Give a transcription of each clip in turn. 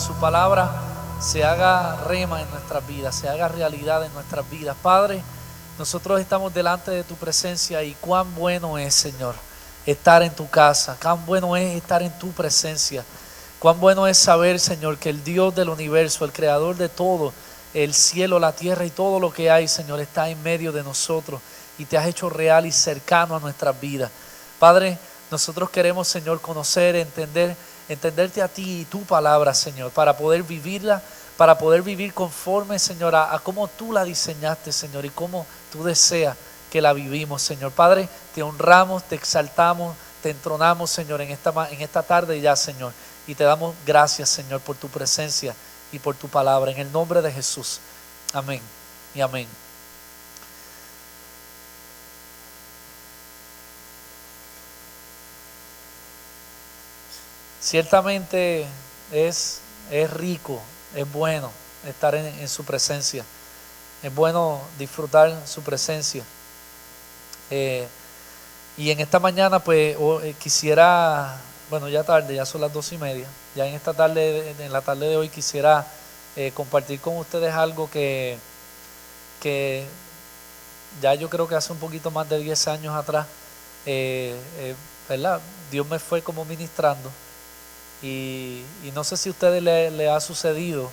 su palabra se haga rema en nuestras vidas, se haga realidad en nuestras vidas. Padre, nosotros estamos delante de tu presencia y cuán bueno es, Señor, estar en tu casa, cuán bueno es estar en tu presencia, cuán bueno es saber, Señor, que el Dios del universo, el creador de todo, el cielo, la tierra y todo lo que hay, Señor, está en medio de nosotros y te has hecho real y cercano a nuestras vidas. Padre, nosotros queremos, Señor, conocer, entenderte a ti y tu palabra, Señor, para poder vivirla, para poder vivir conforme, Señor, a cómo tú la diseñaste, Señor, y cómo tú deseas que la vivimos, Señor. Padre, te honramos, te exaltamos, te entronamos, Señor, en esta tarde ya, Señor, y te damos gracias, Señor, por tu presencia y por tu palabra, en el nombre de Jesús. Amén y amén. Ciertamente es rico, es bueno estar en su presencia, es bueno disfrutar su presencia. Y en esta mañana pues quisiera, bueno, ya tarde, ya son las 2:30, ya en esta tarde, en la tarde de hoy quisiera compartir con ustedes algo que ya yo creo que hace un poquito más de 10 años atrás, ¿verdad? Dios me fue como ministrando. Y no sé si a ustedes le ha sucedido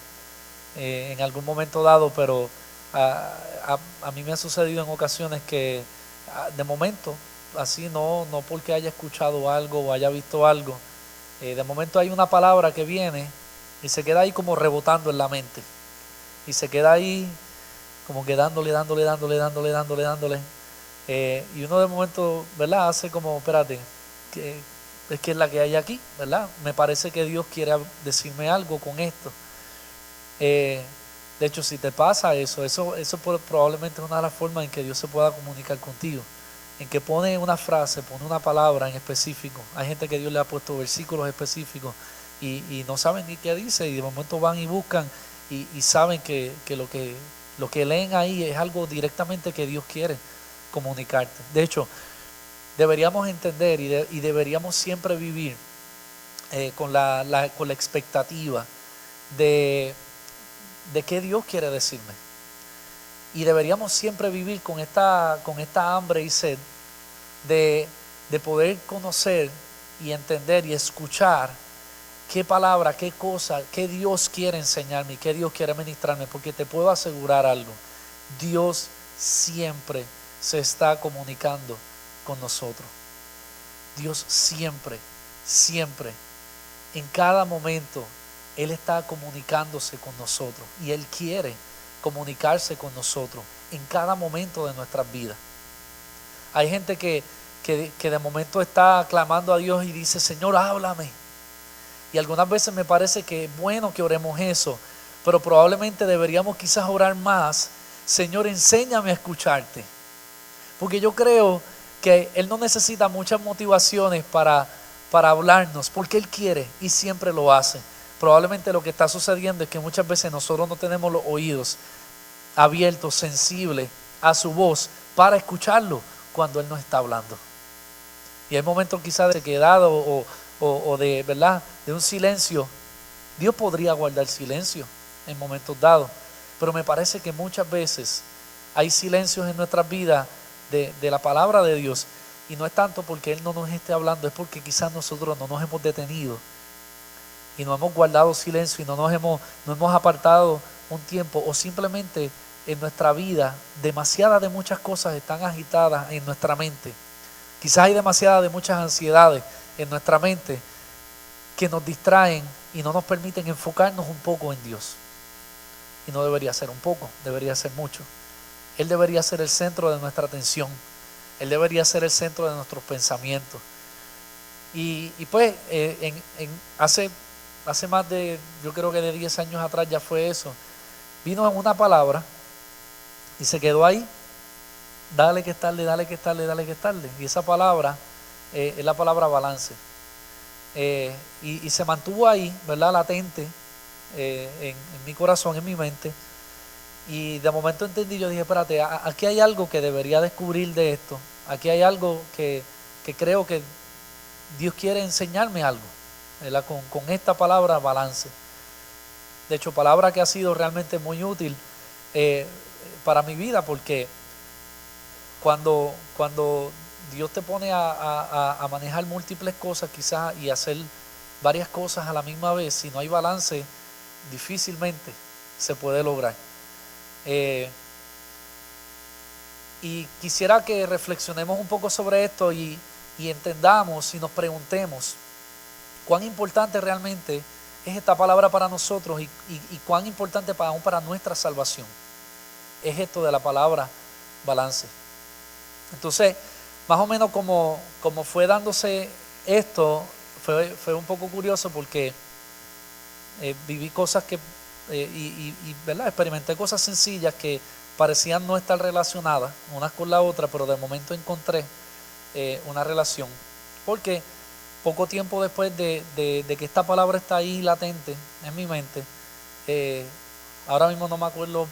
en algún momento dado, pero a mí me ha sucedido en ocasiones que de momento, así no porque haya escuchado algo o haya visto algo, de momento hay una palabra que viene y se queda ahí como rebotando en la mente. Y se queda ahí como que dándole. Y uno de momento, ¿verdad? Hace como, espérate, es que es la que hay aquí, ¿verdad? Me parece que Dios quiere decirme algo con esto. De hecho, si te pasa eso probablemente es una de las formas en que Dios se pueda comunicar contigo, en que pone una frase, pone una palabra en específico. Hay gente que Dios le ha puesto versículos específicos y no saben ni qué dice, y de momento van y buscan y saben que lo que leen ahí es algo directamente que Dios quiere comunicarte. De hecho, deberíamos entender y deberíamos siempre vivir con la expectativa de qué Dios quiere decirme. Y deberíamos siempre vivir con esta hambre y sed de poder conocer y entender y escuchar qué palabra, qué cosa, qué Dios quiere enseñarme y qué Dios quiere ministrarme. Porque te puedo asegurar algo: Dios siempre se está comunicando con nosotros. Dios siempre, en cada momento, Él está comunicándose con nosotros y Él quiere comunicarse con nosotros en cada momento de nuestras vidas. Hay gente que de momento está clamando a Dios y dice: Señor, háblame. Y algunas veces me parece que es bueno que oremos eso, pero probablemente deberíamos quizás orar más: Señor, enséñame a escucharte. Porque yo creo que Él no necesita muchas motivaciones para hablarnos, porque Él quiere y siempre lo hace. Probablemente lo que está sucediendo es que muchas veces nosotros no tenemos los oídos abiertos, sensibles a su voz para escucharlo cuando Él nos está hablando. Y hay momentos quizás de quedado o de, ¿verdad?, de un silencio. Dios podría guardar silencio en momentos dados, pero me parece que muchas veces hay silencios en nuestras vidas de la palabra de Dios, y no es tanto porque Él no nos esté hablando, es porque quizás nosotros no nos hemos detenido y no hemos guardado silencio y no hemos apartado un tiempo, o simplemente en nuestra vida demasiadas de muchas cosas están agitadas en nuestra mente. Quizás hay demasiadas de muchas ansiedades en nuestra mente que nos distraen y no nos permiten enfocarnos un poco en Dios. Y no debería ser un poco, debería ser mucho. Él debería ser el centro de nuestra atención. Él debería ser el centro de nuestros pensamientos. Y pues hace más de, yo creo que de 10 años atrás ya fue eso. Vino una palabra y se quedó ahí. Dale que es tarde. Y esa palabra es la palabra balance. Y se mantuvo ahí, ¿verdad?, latente en mi corazón, en mi mente. Y de momento entendí, yo dije: espérate, aquí hay algo que debería descubrir de esto. Aquí hay algo que creo que Dios quiere enseñarme algo, ¿verdad?, con esta palabra balance. De hecho, palabra que ha sido realmente muy útil para mi vida, porque cuando Dios te pone a manejar múltiples cosas quizás y hacer varias cosas a la misma vez, si no hay balance, difícilmente se puede lograr. Y quisiera que reflexionemos un poco sobre esto y entendamos y nos preguntemos cuán importante realmente es esta palabra para nosotros y cuán importante aún para nuestra salvación es esto de la palabra balance. Entonces, más o menos como fue dándose esto, fue un poco curioso porque viví cosas que, ¿verdad? Experimenté cosas sencillas que parecían no estar relacionadas unas con la otra, pero de momento encontré una relación. Porque poco tiempo después de que esta palabra está ahí latente en mi mente, ahora mismo no me acuerdo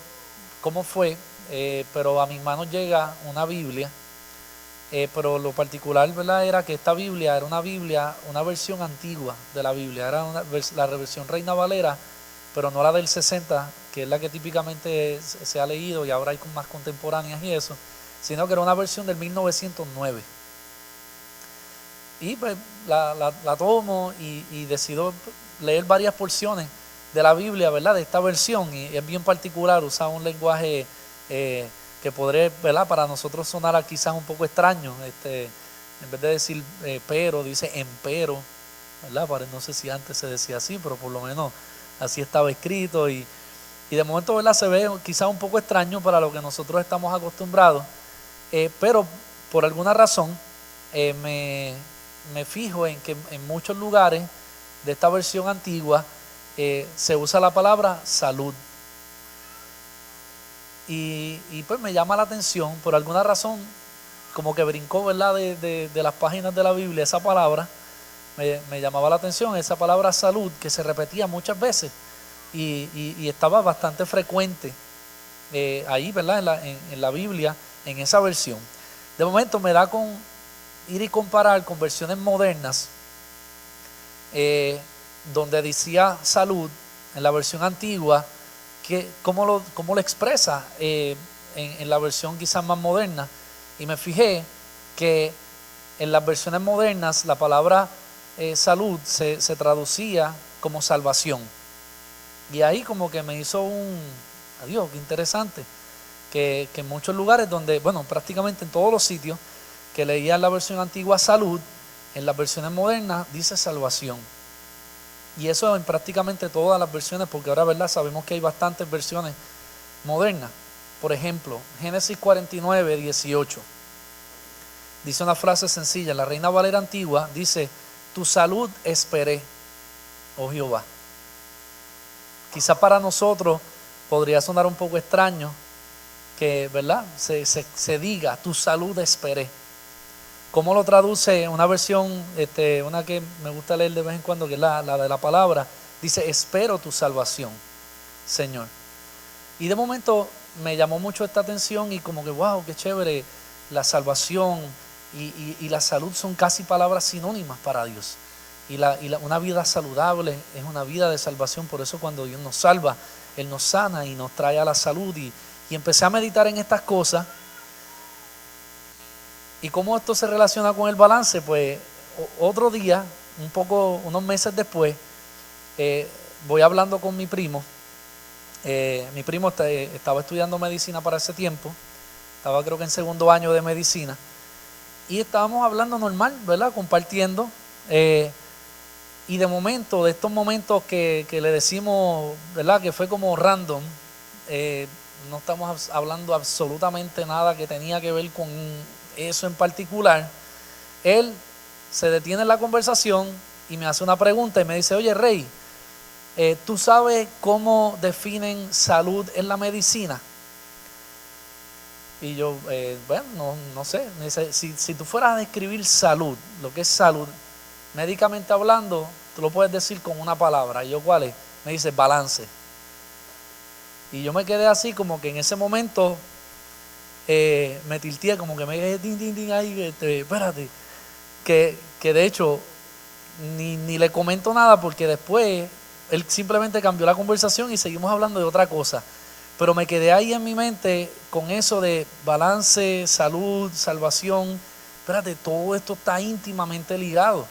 cómo fue, pero a mis manos llega una Biblia. Pero lo particular, ¿verdad?, era que esta Biblia era una versión antigua de la Biblia, era la versión Reina Valera, pero no la del 60, que es la que típicamente se ha leído y ahora hay más contemporáneas y eso, sino que era una versión del 1909. Y pues la tomo y decido leer varias porciones de la Biblia, ¿verdad?, de esta versión, y es bien particular, usa un lenguaje que podría, ¿verdad?, para nosotros sonar quizás un poco extraño. En vez de decir pero, dice empero, ¿verdad? No sé si antes se decía así, pero por lo menos así estaba escrito, y de momento, ¿verdad?, se ve quizás un poco extraño para lo que nosotros estamos acostumbrados, pero por alguna razón me fijo en que en muchos lugares de esta versión antigua se usa la palabra salud. Y pues me llama la atención, por alguna razón, como que brincó, ¿verdad?, de las páginas de la Biblia esa palabra, me llamaba la atención esa palabra salud, que se repetía muchas veces y estaba bastante frecuente ahí, ¿verdad?, en la Biblia, en esa versión. De momento me da con ir y comparar con versiones modernas, donde decía salud en la versión antigua, cómo lo expresa en la versión quizás más moderna, y me fijé que en las versiones modernas la palabra salud se traducía como salvación, y ahí como que me hizo adiós, qué interesante, que en muchos lugares donde, bueno, prácticamente en todos los sitios que leía en la versión antigua salud, en las versiones modernas dice salvación. Y eso en prácticamente todas las versiones, porque ahora, ¿verdad?, sabemos que hay bastantes versiones modernas. Por ejemplo, Génesis 49, 18. Dice una frase sencilla, la Reina Valera antigua dice: tu salud esperé, oh Jehová. Quizás para nosotros podría sonar un poco extraño que, ¿verdad?, se diga, tu salud esperé. ¿Cómo lo traduce una versión, una que me gusta leer de vez en cuando, que es la de la palabra? Dice: espero tu salvación, Señor. Y de momento me llamó mucho esta atención y como que, wow, qué chévere, la salvación y la salud son casi palabras sinónimas para Dios. Y una vida saludable es una vida de salvación. Por eso cuando Dios nos salva, Él nos sana y nos trae a la salud. Y empecé a meditar en estas cosas. ¿Y cómo esto se relaciona con el balance? Pues otro día, unos meses después, voy hablando con mi primo. Mi primo estaba estudiando medicina para ese tiempo, estaba creo que en segundo año de medicina, y estábamos hablando normal, ¿verdad?, compartiendo, y de momento, de estos momentos que le decimos, ¿verdad?, que fue como random, no estamos hablando absolutamente nada que tenía que ver con eso en particular, él se detiene en la conversación y me hace una pregunta y me dice: oye, Rey, ¿tú sabes cómo definen salud en la medicina? Y yo, bueno, no sé. Me dice: si tú fueras a describir salud, lo que es salud, médicamente hablando, tú lo puedes decir con una palabra. Y yo, ¿cuál es? Me dice: balance. Y yo me quedé así, como que en ese momento me tilteé, como que me quedé din, ahí, espérate, que de hecho ni le comento nada, porque después él simplemente cambió la conversación y seguimos hablando de otra cosa. Pero me quedé ahí en mi mente con eso de balance, salud, salvación. Espérate, todo esto está íntimamente ligado.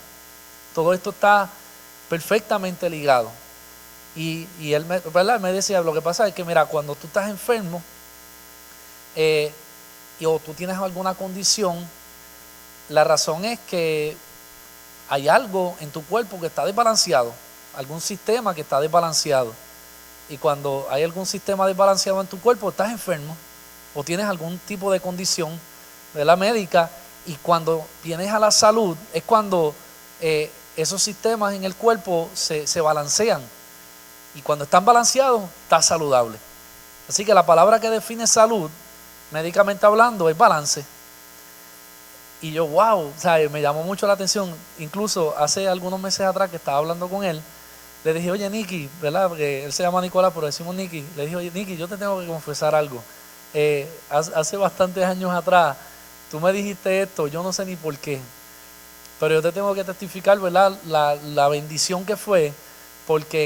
Todo esto está perfectamente ligado. Y él ¿verdad? Me decía, lo que pasa es que mira, cuando tú estás enfermo o tú tienes alguna condición, la razón es que hay algo en tu cuerpo que está desbalanceado, algún sistema que está desbalanceado. Y cuando hay algún sistema desbalanceado en tu cuerpo, estás enfermo o tienes algún tipo de condición de la médica, y cuando vienes a la salud es cuando esos sistemas en el cuerpo se balancean, y cuando están balanceados, estás saludable. Así que la palabra que define salud, médicamente hablando, es balance. Y yo, wow, ¿sabes? Me llamó mucho la atención. Incluso hace algunos meses atrás que estaba hablando con él, le dije, oye, Nicky, ¿verdad? Porque él se llama Nicolás, pero decimos Nicky. Le dije, oye, Nicky, yo te tengo que confesar algo. Hace bastantes años atrás, tú me dijiste esto, yo no sé ni por qué, pero yo te tengo que testificar, ¿verdad? La bendición que fue, porque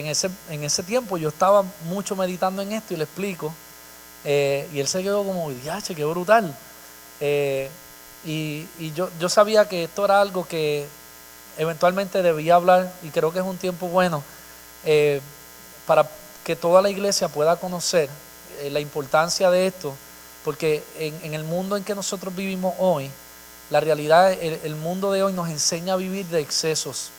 en ese tiempo yo estaba mucho meditando en esto y le explico. Y él se quedó como, diache, qué brutal. Y yo sabía que esto era algo que eventualmente debía hablar, y creo que es un tiempo bueno para que toda la iglesia pueda conocer la importancia de esto, porque en el mundo en que nosotros vivimos hoy, la realidad, el mundo de hoy nos enseña a vivir de excesos,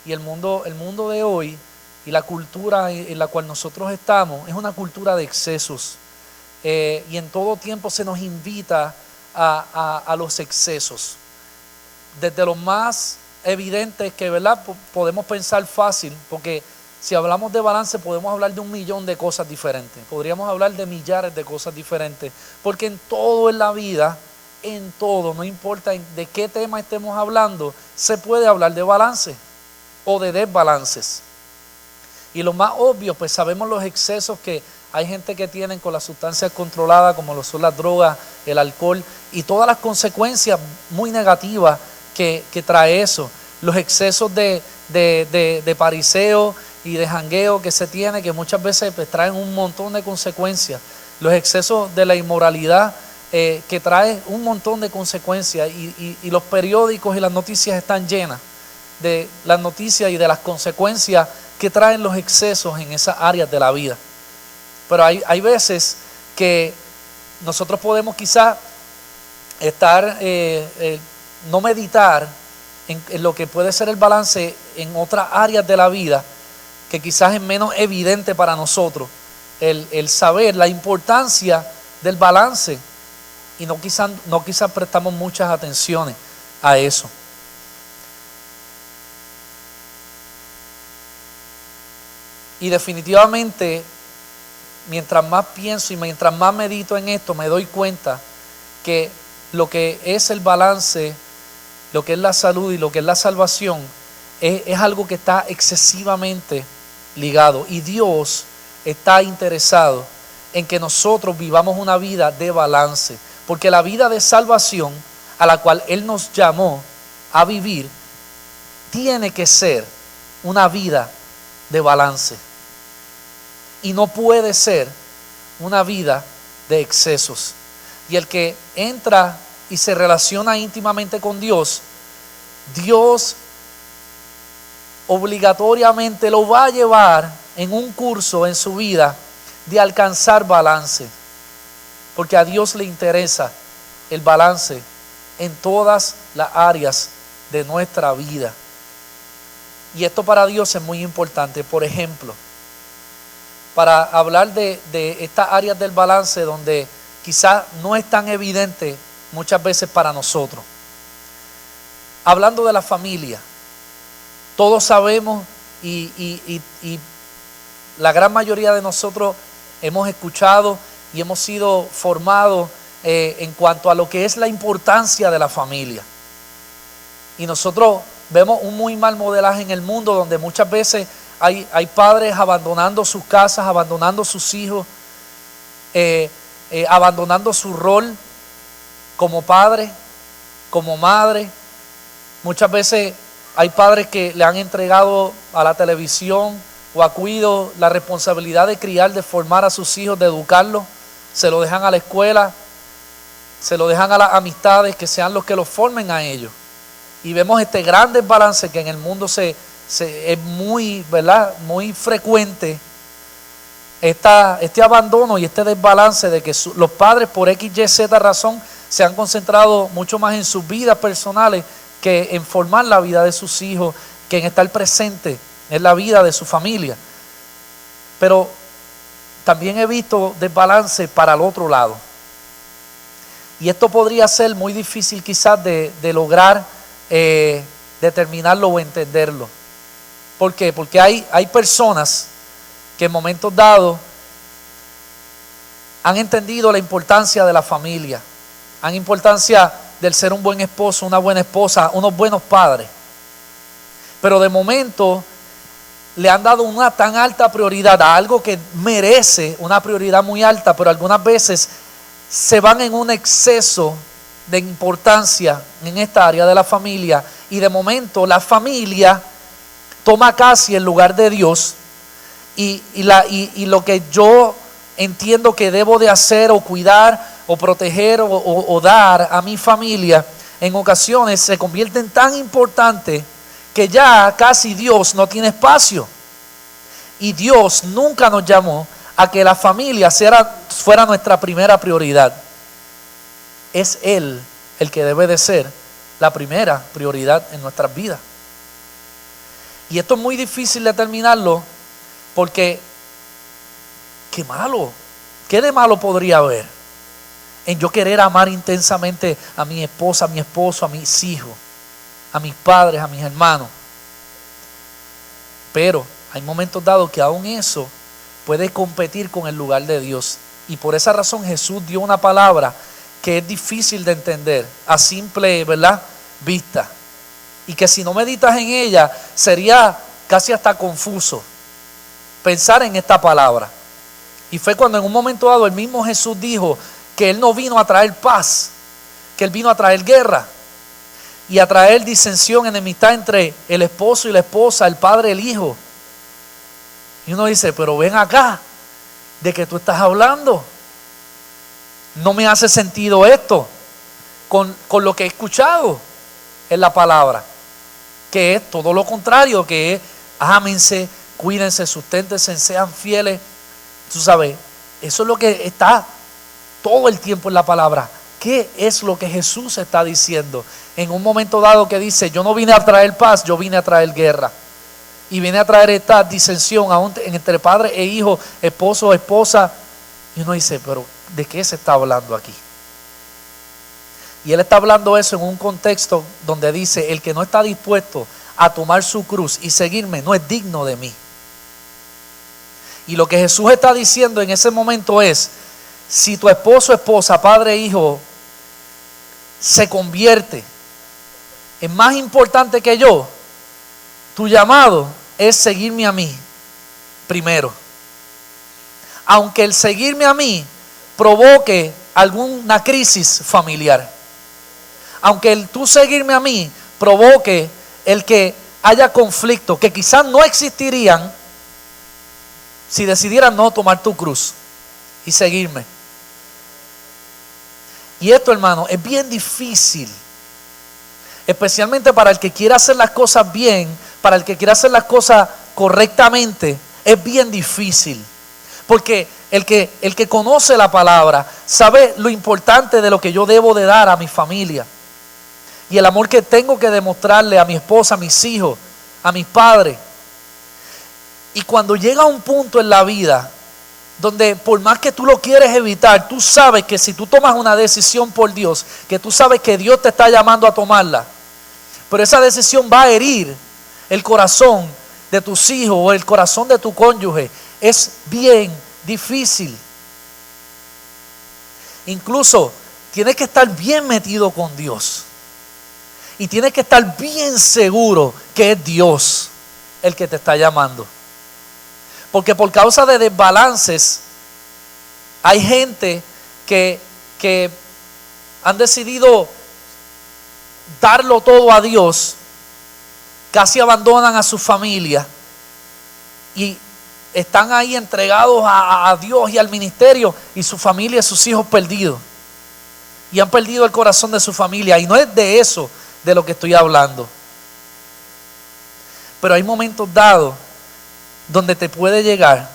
y el mundo de hoy y la cultura en la cual nosotros estamos es una cultura de excesos, y en todo tiempo se nos invita a los excesos, desde los más evidentes que, ¿verdad?, podemos pensar fácil, porque si hablamos de balance podemos hablar de 1.000.000 de cosas diferentes, podríamos hablar de millares de cosas diferentes, porque en todo en la vida, en todo, no importa de qué tema estemos hablando, se puede hablar de balance o de desbalances. Y lo más obvio, pues sabemos los excesos que hay gente que tienen con las sustancias controladas, como lo son las drogas, el alcohol y todas las consecuencias muy negativas que trae eso. Los excesos de pariseo y de jangueo que se tiene, que muchas veces pues traen un montón de consecuencias. Los excesos de la inmoralidad que trae un montón de consecuencias, y los periódicos y las noticias están llenas de las noticias y de las consecuencias que traen los excesos en esas áreas de la vida. Pero hay veces que nosotros podemos quizás estar, no meditar en lo que puede ser el balance en otras áreas de la vida, que quizás es menos evidente para nosotros, el saber la importancia del balance, y no quizás prestamos muchas atenciones a eso. Y definitivamente, mientras más pienso y mientras más medito en esto, me doy cuenta que lo que es el balance, lo que es la salud y lo que es la salvación, es algo que está excesivamente ligado. Y Dios está interesado en que nosotros vivamos una vida de balance, porque la vida de salvación a la cual Él nos llamó a vivir tiene que ser una vida de balance, y no puede ser una vida de excesos. Y el que entra y se relaciona íntimamente con Dios, Dios obligatoriamente lo va a llevar en un curso en su vida de alcanzar balance, porque a Dios le interesa el balance en todas las áreas de nuestra vida. Y esto para Dios es muy importante. Por ejemplo, para hablar de estas áreas del balance donde quizás no es tan evidente muchas veces para nosotros. Hablando de la familia, todos sabemos y la gran mayoría de nosotros hemos escuchado y hemos sido formados en cuanto a lo que es la importancia de la familia. Y nosotros vemos un muy mal modelaje en el mundo, donde muchas veces hay padres abandonando sus casas, abandonando sus hijos, abandonando su rol como padre, como madre. Muchas veces hay padres que le han entregado a la televisión o a cuido la responsabilidad de criar, de formar a sus hijos, de educarlos, se lo dejan a la escuela, se lo dejan a las amistades, que sean los que los formen a ellos. Y vemos este gran desbalance que en el mundo es muy, ¿verdad?, muy frecuente, este abandono y este desbalance de que los padres por X, Y, Z razón se han concentrado mucho más en sus vidas personales que en formar la vida de sus hijos, que en estar presente en la vida de su familia. Pero también he visto desbalance para el otro lado. Y esto podría ser muy difícil quizás de lograr determinarlo o entenderlo. ¿Por qué? Porque hay personas que en momentos dados han entendido la importancia de la familia, la importancia del ser un buen esposo, una buena esposa, unos buenos padres. Pero de momento le han dado una tan alta prioridad a algo que merece una prioridad muy alta, pero algunas veces se van en un exceso de importancia en esta área de la familia, y de momento la familia toma casi el lugar de Dios, y lo que yo entiendo que debo de hacer o cuidar o proteger o dar a mi familia, en ocasiones se convierte en tan importante que ya casi Dios no tiene espacio. Y Dios nunca nos llamó a que la familia fuera nuestra primera prioridad. Es Él el que debe de ser la primera prioridad en nuestras vidas. Y esto es muy difícil determinarlo, porque ¿qué de malo podría haber en yo querer amar intensamente a mi esposa, a mi esposo, a mis hijos, a mis padres, a mis hermanos? Pero hay momentos dados que aún eso puede competir con el lugar de Dios. Y por esa razón Jesús dio una palabra que es difícil de entender a simple, ¿verdad?, vista. Y que si no meditas en ella, sería casi hasta confuso pensar en esta palabra. Y fue cuando en un momento dado el mismo Jesús dijo que Él no vino a traer paz, que Él vino a traer guerra y a traer disensión, enemistad entre el esposo y la esposa, el padre y el hijo. Y uno dice, pero ven acá, ¿de qué tú estás hablando? No me hace sentido esto con lo que he escuchado en la palabra, que es todo lo contrario, que es ámense, cuídense, susténtense, sean fieles. Tú sabes, eso es lo que está todo el tiempo en la palabra. ¿Qué es lo que Jesús está diciendo? En un momento dado que dice, yo no vine a traer paz, yo vine a traer guerra. Y vine a traer esta disensión aún entre padre e hijo, esposo o esposa. Y uno dice, pero ¿de qué se está hablando aquí? Y Él está hablando eso en un contexto donde dice, el que no está dispuesto a tomar su cruz y seguirme no es digno de mí. Y lo que Jesús está diciendo en ese momento es, si tu esposo, esposa, padre e hijo se convierte en más importante que yo, tu llamado es seguirme a mí primero. Aunque el seguirme a mí provoque alguna crisis familiar. Aunque el tú seguirme a mí provoque el que haya conflictos que quizás no existirían si decidieras no tomar tu cruz y seguirme. Y esto, hermano, es bien difícil, especialmente para el que quiera hacer las cosas bien, para el que quiera hacer las cosas correctamente, es bien difícil. Porque el que conoce la palabra sabe lo importante de lo que yo debo de dar a mi familia. Y el amor que tengo que demostrarle a mi esposa, a mis hijos, a mis padres. Y cuando llega un punto en la vida donde por más que tú lo quieres evitar, tú sabes que si tú tomas una decisión por Dios, que tú sabes que Dios te está llamando a tomarla, pero esa decisión va a herir el corazón de tus hijos o el corazón de tu cónyuge, es bien difícil. Incluso tienes que estar bien metido con Dios. Y tienes que estar bien seguro que es Dios el que te está llamando. Porque por causa de desbalances, hay gente que han decidido darlo todo a Dios, casi abandonan a su familia y están ahí entregados a Dios y al ministerio, y su familia, sus hijos perdidos. Y han perdido el corazón de su familia. Y no es de eso de lo que estoy hablando. Pero hay momentos dados donde te puede llegar.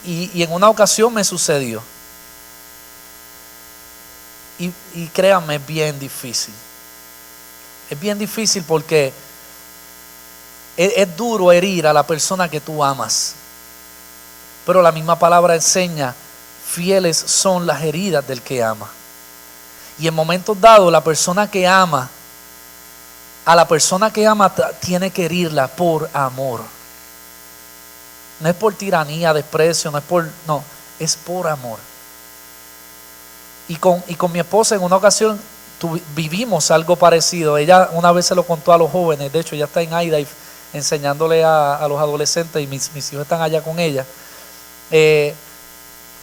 Y en una ocasión me sucedió. Y créanme, es bien difícil. Es bien difícil porque es duro herir a la persona que tú amas. Pero la misma palabra enseña, fieles son las heridas del que ama. Y en momentos dados, la persona que ama, a la persona que ama tiene que herirla por amor. No es por tiranía, desprecio, no, es por amor. Y con mi esposa en una ocasión vivimos algo parecido. Ella una vez se lo contó a los jóvenes, de hecho ella está en iDive enseñándole a los adolescentes, y mis hijos están allá con ella, que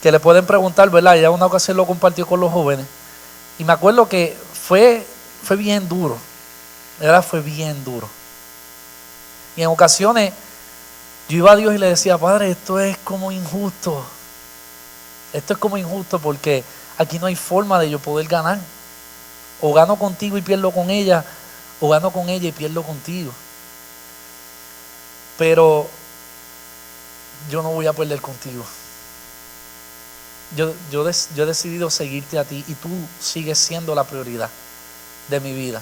le pueden preguntar, ¿verdad? Ella una ocasión lo compartió con los jóvenes. Y me acuerdo que fue bien duro, ¿verdad? Fue bien duro. Y en ocasiones yo iba a Dios y le decía, Padre, esto es como injusto. Esto es como injusto porque aquí no hay forma de yo poder ganar. O gano contigo y pierdo con ella, o gano con ella y pierdo contigo. Pero yo no voy a perder contigo. Yo he decidido seguirte a ti y tú sigues siendo la prioridad de mi vida.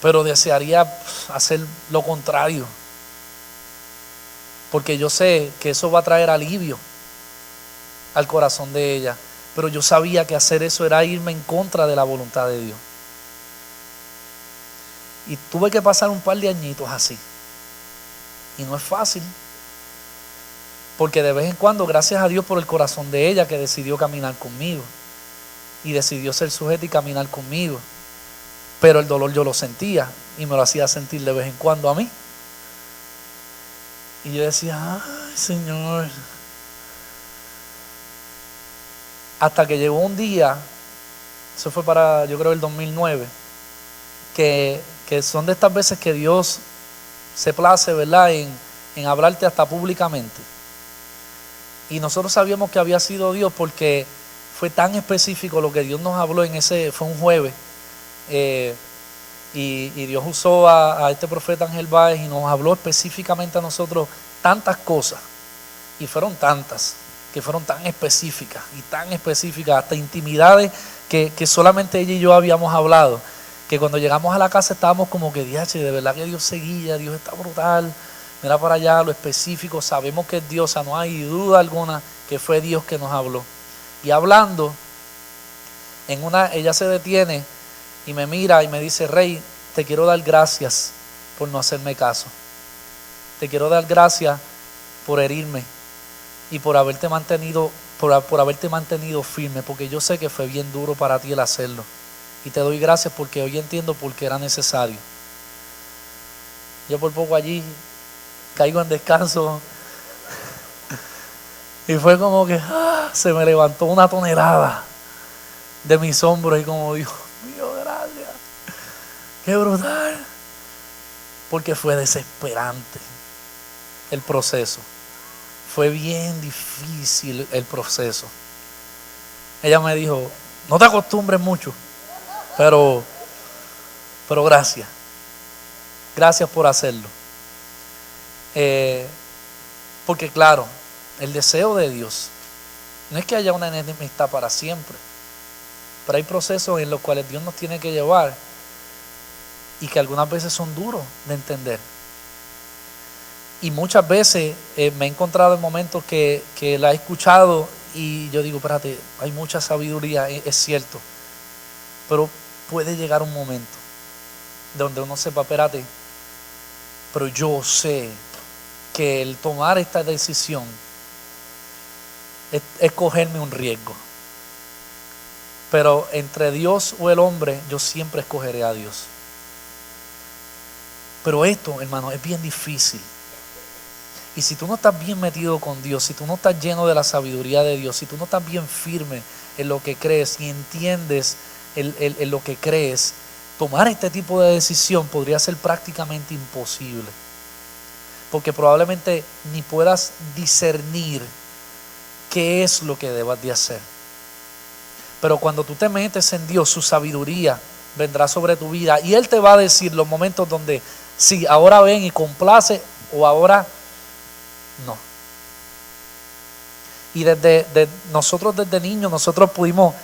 Pero desearía hacer lo contrario, porque yo sé que eso va a traer alivio al corazón de ella. Pero yo sabía que hacer eso era irme en contra de la voluntad de Dios. Y tuve que pasar un par de añitos así. Y no es fácil. Porque de vez en cuando, gracias a Dios por el corazón de ella, que decidió caminar conmigo. Y decidió ser sujeta y caminar conmigo. Pero el dolor yo lo sentía. Y me lo hacía sentir de vez en cuando a mí. Y yo decía, ay, Señor. Hasta que llegó un día, eso fue para, yo creo, el 2009, que son de estas veces que Dios se place, ¿verdad?, en hablarte hasta públicamente. Y nosotros sabíamos que había sido Dios porque fue tan específico lo que Dios nos habló fue un jueves. Y Dios usó a este profeta Ángel Báez y nos habló específicamente a nosotros tantas cosas. Y fueron tantas, que fueron tan específicas, hasta intimidades que solamente ella y yo habíamos hablado. Que cuando llegamos a la casa estábamos como que, diache, de verdad que Dios seguía, Dios está brutal. Mira para allá lo específico, sabemos que es Dios, no hay duda alguna que fue Dios que nos habló. Y hablando, ella se detiene y me mira y me dice, Rey, te quiero dar gracias por no hacerme caso. Te quiero dar gracias por herirme y por haberte mantenido firme, porque yo sé que fue bien duro para ti el hacerlo. Y te doy gracias porque hoy entiendo por qué era necesario. Yo por poco allí caigo en descanso y fue como que se me levantó una tonelada de mis hombros y como Dios mío, gracias, qué brutal, porque fue desesperante el proceso, fue bien difícil el proceso. Ella me dijo, no te acostumbres mucho, pero gracias por hacerlo. Porque claro, el deseo de Dios no es que haya una enemistad para siempre, pero hay procesos en los cuales Dios nos tiene que llevar y que algunas veces son duros de entender. Y muchas veces me he encontrado en momentos que la he escuchado y yo digo, espérate, hay mucha sabiduría, es cierto, pero puede llegar un momento donde uno sepa, espérate, pero yo sé que el tomar esta decisión es cogerme un riesgo. Pero entre Dios o el hombre, yo siempre escogeré a Dios. Pero esto, hermano, es bien difícil. Y si tú no estás bien metido con Dios, si tú no estás lleno de la sabiduría de Dios, si tú no estás bien firme en lo que crees y entiendes en lo que crees, tomar este tipo de decisión podría ser prácticamente imposible. porque probablemente ni puedas discernir qué es lo que debas de hacer. Pero cuando tú te metes en Dios, su sabiduría vendrá sobre tu vida y Él te va a decir los momentos donde sí, ahora ven y complace, o ahora no. Y nosotros desde niños, nosotros pudimos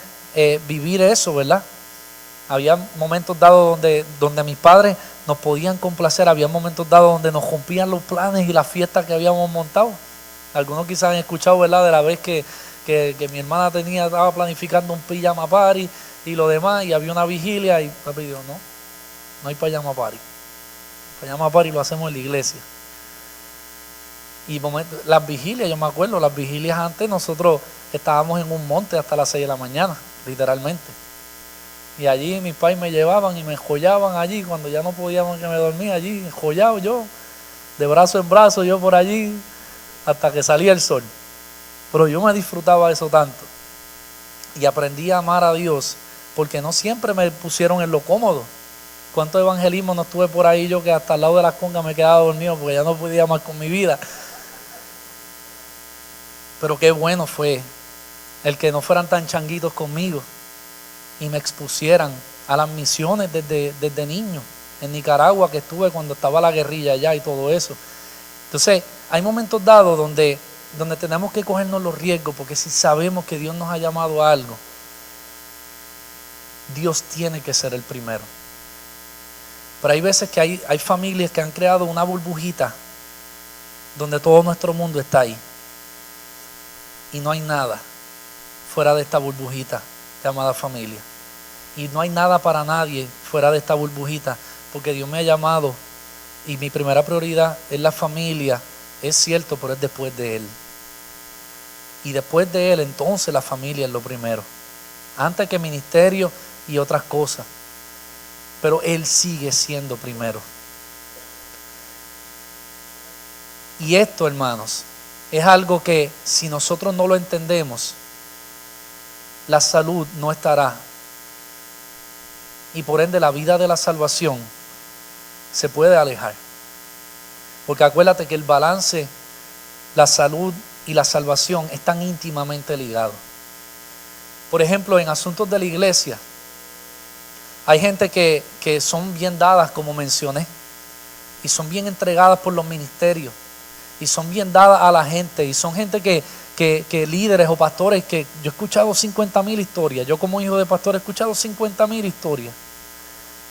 vivir eso, ¿verdad? Había momentos dados donde mis padres nos podían complacer, había momentos dados donde nos rompían los planes y las fiestas que habíamos montado. Algunos quizás han escuchado, ¿verdad?, de la vez que mi hermana estaba planificando un pijama party y lo demás, y había una vigilia y papi dijo, no hay pijama party. Pijama party lo hacemos en la iglesia. Y las vigilias, yo me acuerdo, las vigilias antes nosotros estábamos en un monte hasta las 6 de la mañana, literalmente. Y allí mis pais me llevaban y me enjollaban allí, cuando ya no podíamos que me dormía allí, enjollado yo, de brazo en brazo, yo por allí, hasta que salía el sol. Pero yo me disfrutaba eso tanto. Y aprendí a amar a Dios, porque no siempre me pusieron en lo cómodo. ¿Cuánto evangelismo no estuve por ahí yo que hasta al lado de las congas me quedaba dormido porque ya no podía más con mi vida? Pero qué bueno fue el que no fueran tan changuitos conmigo y me expusieran a las misiones desde niño. En Nicaragua, que estuve cuando estaba la guerrilla allá y todo eso. Entonces, hay momentos dados donde tenemos que cogernos los riesgos, porque si sabemos que Dios nos ha llamado a algo, Dios tiene que ser el primero. Pero hay veces que hay familias que han creado una burbujita donde todo nuestro mundo está ahí. Y no hay nada fuera de esta burbujita llamada familia. Y no hay nada para nadie fuera de esta burbujita, porque Dios me ha llamado y mi primera prioridad es la familia, es cierto, pero es después de Él. Y después de Él, entonces la familia es lo primero. Antes que ministerio y otras cosas. Pero Él sigue siendo primero. Y esto, hermanos, es algo que si nosotros no lo entendemos, la salud no estará. Y por ende la vida de la salvación se puede alejar. Porque acuérdate que el balance, la salud y la salvación están íntimamente ligados. Por ejemplo, en asuntos de la iglesia, hay gente que son bien dadas, como mencioné, y son bien entregadas por los ministerios, y son bien dadas a la gente, y son gente que líderes o pastores, que yo he escuchado 50,000 historias, yo como hijo de pastor he escuchado 50,000 historias,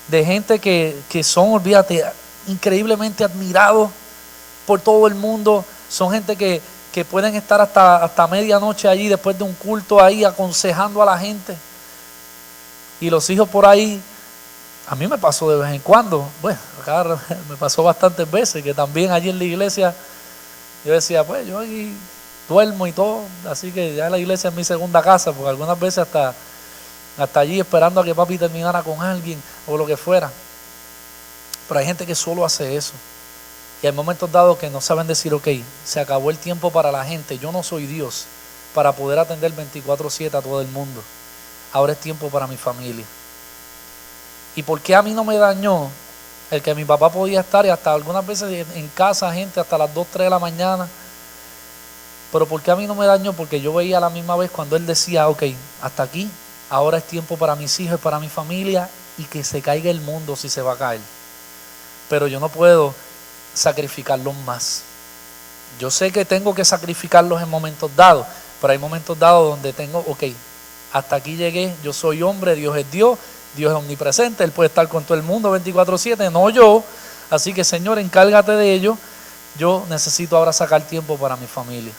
de gente que son, olvídate, increíblemente admirados por todo el mundo, son gente que pueden estar hasta medianoche allí después de un culto ahí aconsejando a la gente. Y los hijos por ahí, a mí me pasó de vez en cuando, bueno, acá me pasó bastantes veces, que también allí en la iglesia, yo decía, pues yo aquí duermo y todo, así que ya la iglesia es mi segunda casa, porque algunas veces hasta allí esperando a que papi terminara con alguien o lo que fuera. Pero hay gente que solo hace eso. Y hay momentos dados que no saben decir, ok, se acabó el tiempo para la gente, yo no soy Dios para poder atender 24/7 a todo el mundo. Ahora es tiempo para mi familia. ¿Y por qué a mí no me dañó el que mi papá podía estar y hasta algunas veces en casa, gente, hasta las 2, 3 de la mañana? Pero ¿por qué a mí no me dañó? Porque yo veía a la misma vez cuando él decía, ok, hasta aquí, ahora es tiempo para mis hijos, para mi familia, y que se caiga el mundo si se va a caer. Pero yo no puedo sacrificarlos más. Yo sé que tengo que sacrificarlos en momentos dados, pero hay momentos dados donde tengo, ok, hasta aquí llegué, yo soy hombre, Dios es Dios, Dios es omnipresente, Él puede estar con todo el mundo 24/7, no yo, así que Señor, encárgate de ello, yo necesito ahora sacar tiempo para mi familia.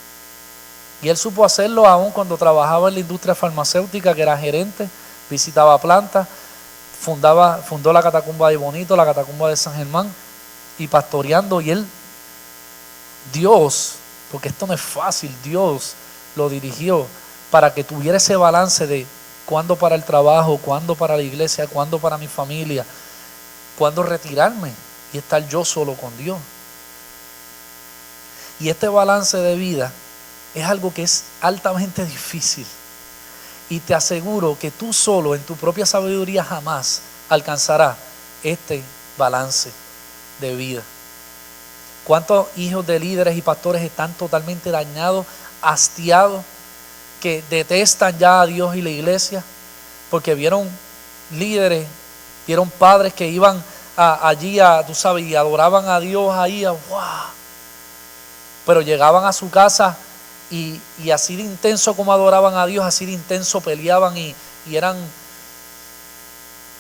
Y Él supo hacerlo aún cuando trabajaba en la industria farmacéutica, que era gerente, visitaba plantas, fundó la catacumba de Bonito, la catacumba de San Germán, y pastoreando, y Él, Dios, porque esto no es fácil, Dios lo dirigió para que tuviera ese balance de cuándo para el trabajo, cuándo para la iglesia, cuándo para mi familia, cuándo retirarme y estar yo solo con Dios. Y este balance de vida es algo que es altamente difícil. Y te aseguro que tú solo en tu propia sabiduría jamás alcanzarás este balance de vida. ¿Cuántos hijos de líderes y pastores están totalmente dañados, hastiados, que detestan ya a Dios y la iglesia? Porque vieron líderes, vieron padres que iban allí, tú sabes, y adoraban a Dios ahí, ¡wow! Pero llegaban a su casa y así de intenso como adoraban a Dios, así de intenso peleaban y eran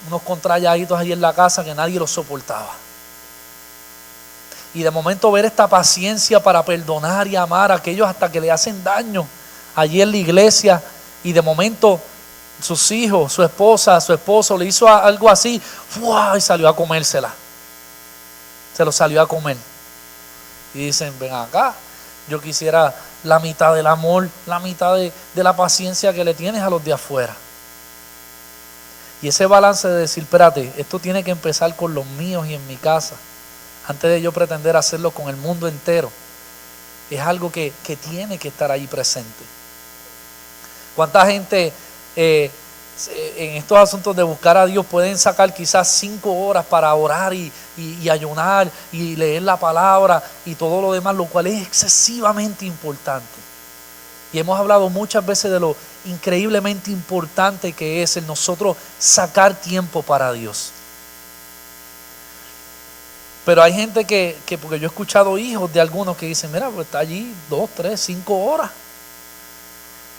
unos contralladitos ahí en la casa que nadie los soportaba. Y de momento ver esta paciencia para perdonar y amar a aquellos hasta que le hacen daño allí en la iglesia, y de momento sus hijos, su esposa, su esposo le hizo algo así, ¡fua! Y salió a comérsela. Se lo salió a comer. Y dicen, ven acá, yo quisiera la mitad del amor, la mitad de la paciencia que le tienes a los de afuera. Y ese balance de decir, espérate, esto tiene que empezar con los míos y en mi casa, antes de yo pretender hacerlo con el mundo entero, es algo que tiene que estar ahí presente. ¿Cuánta gente en estos asuntos de buscar a Dios pueden sacar quizás 5 horas para orar y ayunar y leer la palabra y todo lo demás, lo cual es excesivamente importante? Y hemos hablado muchas veces de lo increíblemente importante que es el nosotros sacar tiempo para Dios. Pero hay gente que porque yo he escuchado hijos de algunos que dicen, mira, pues está allí 2, 3, 5 horas.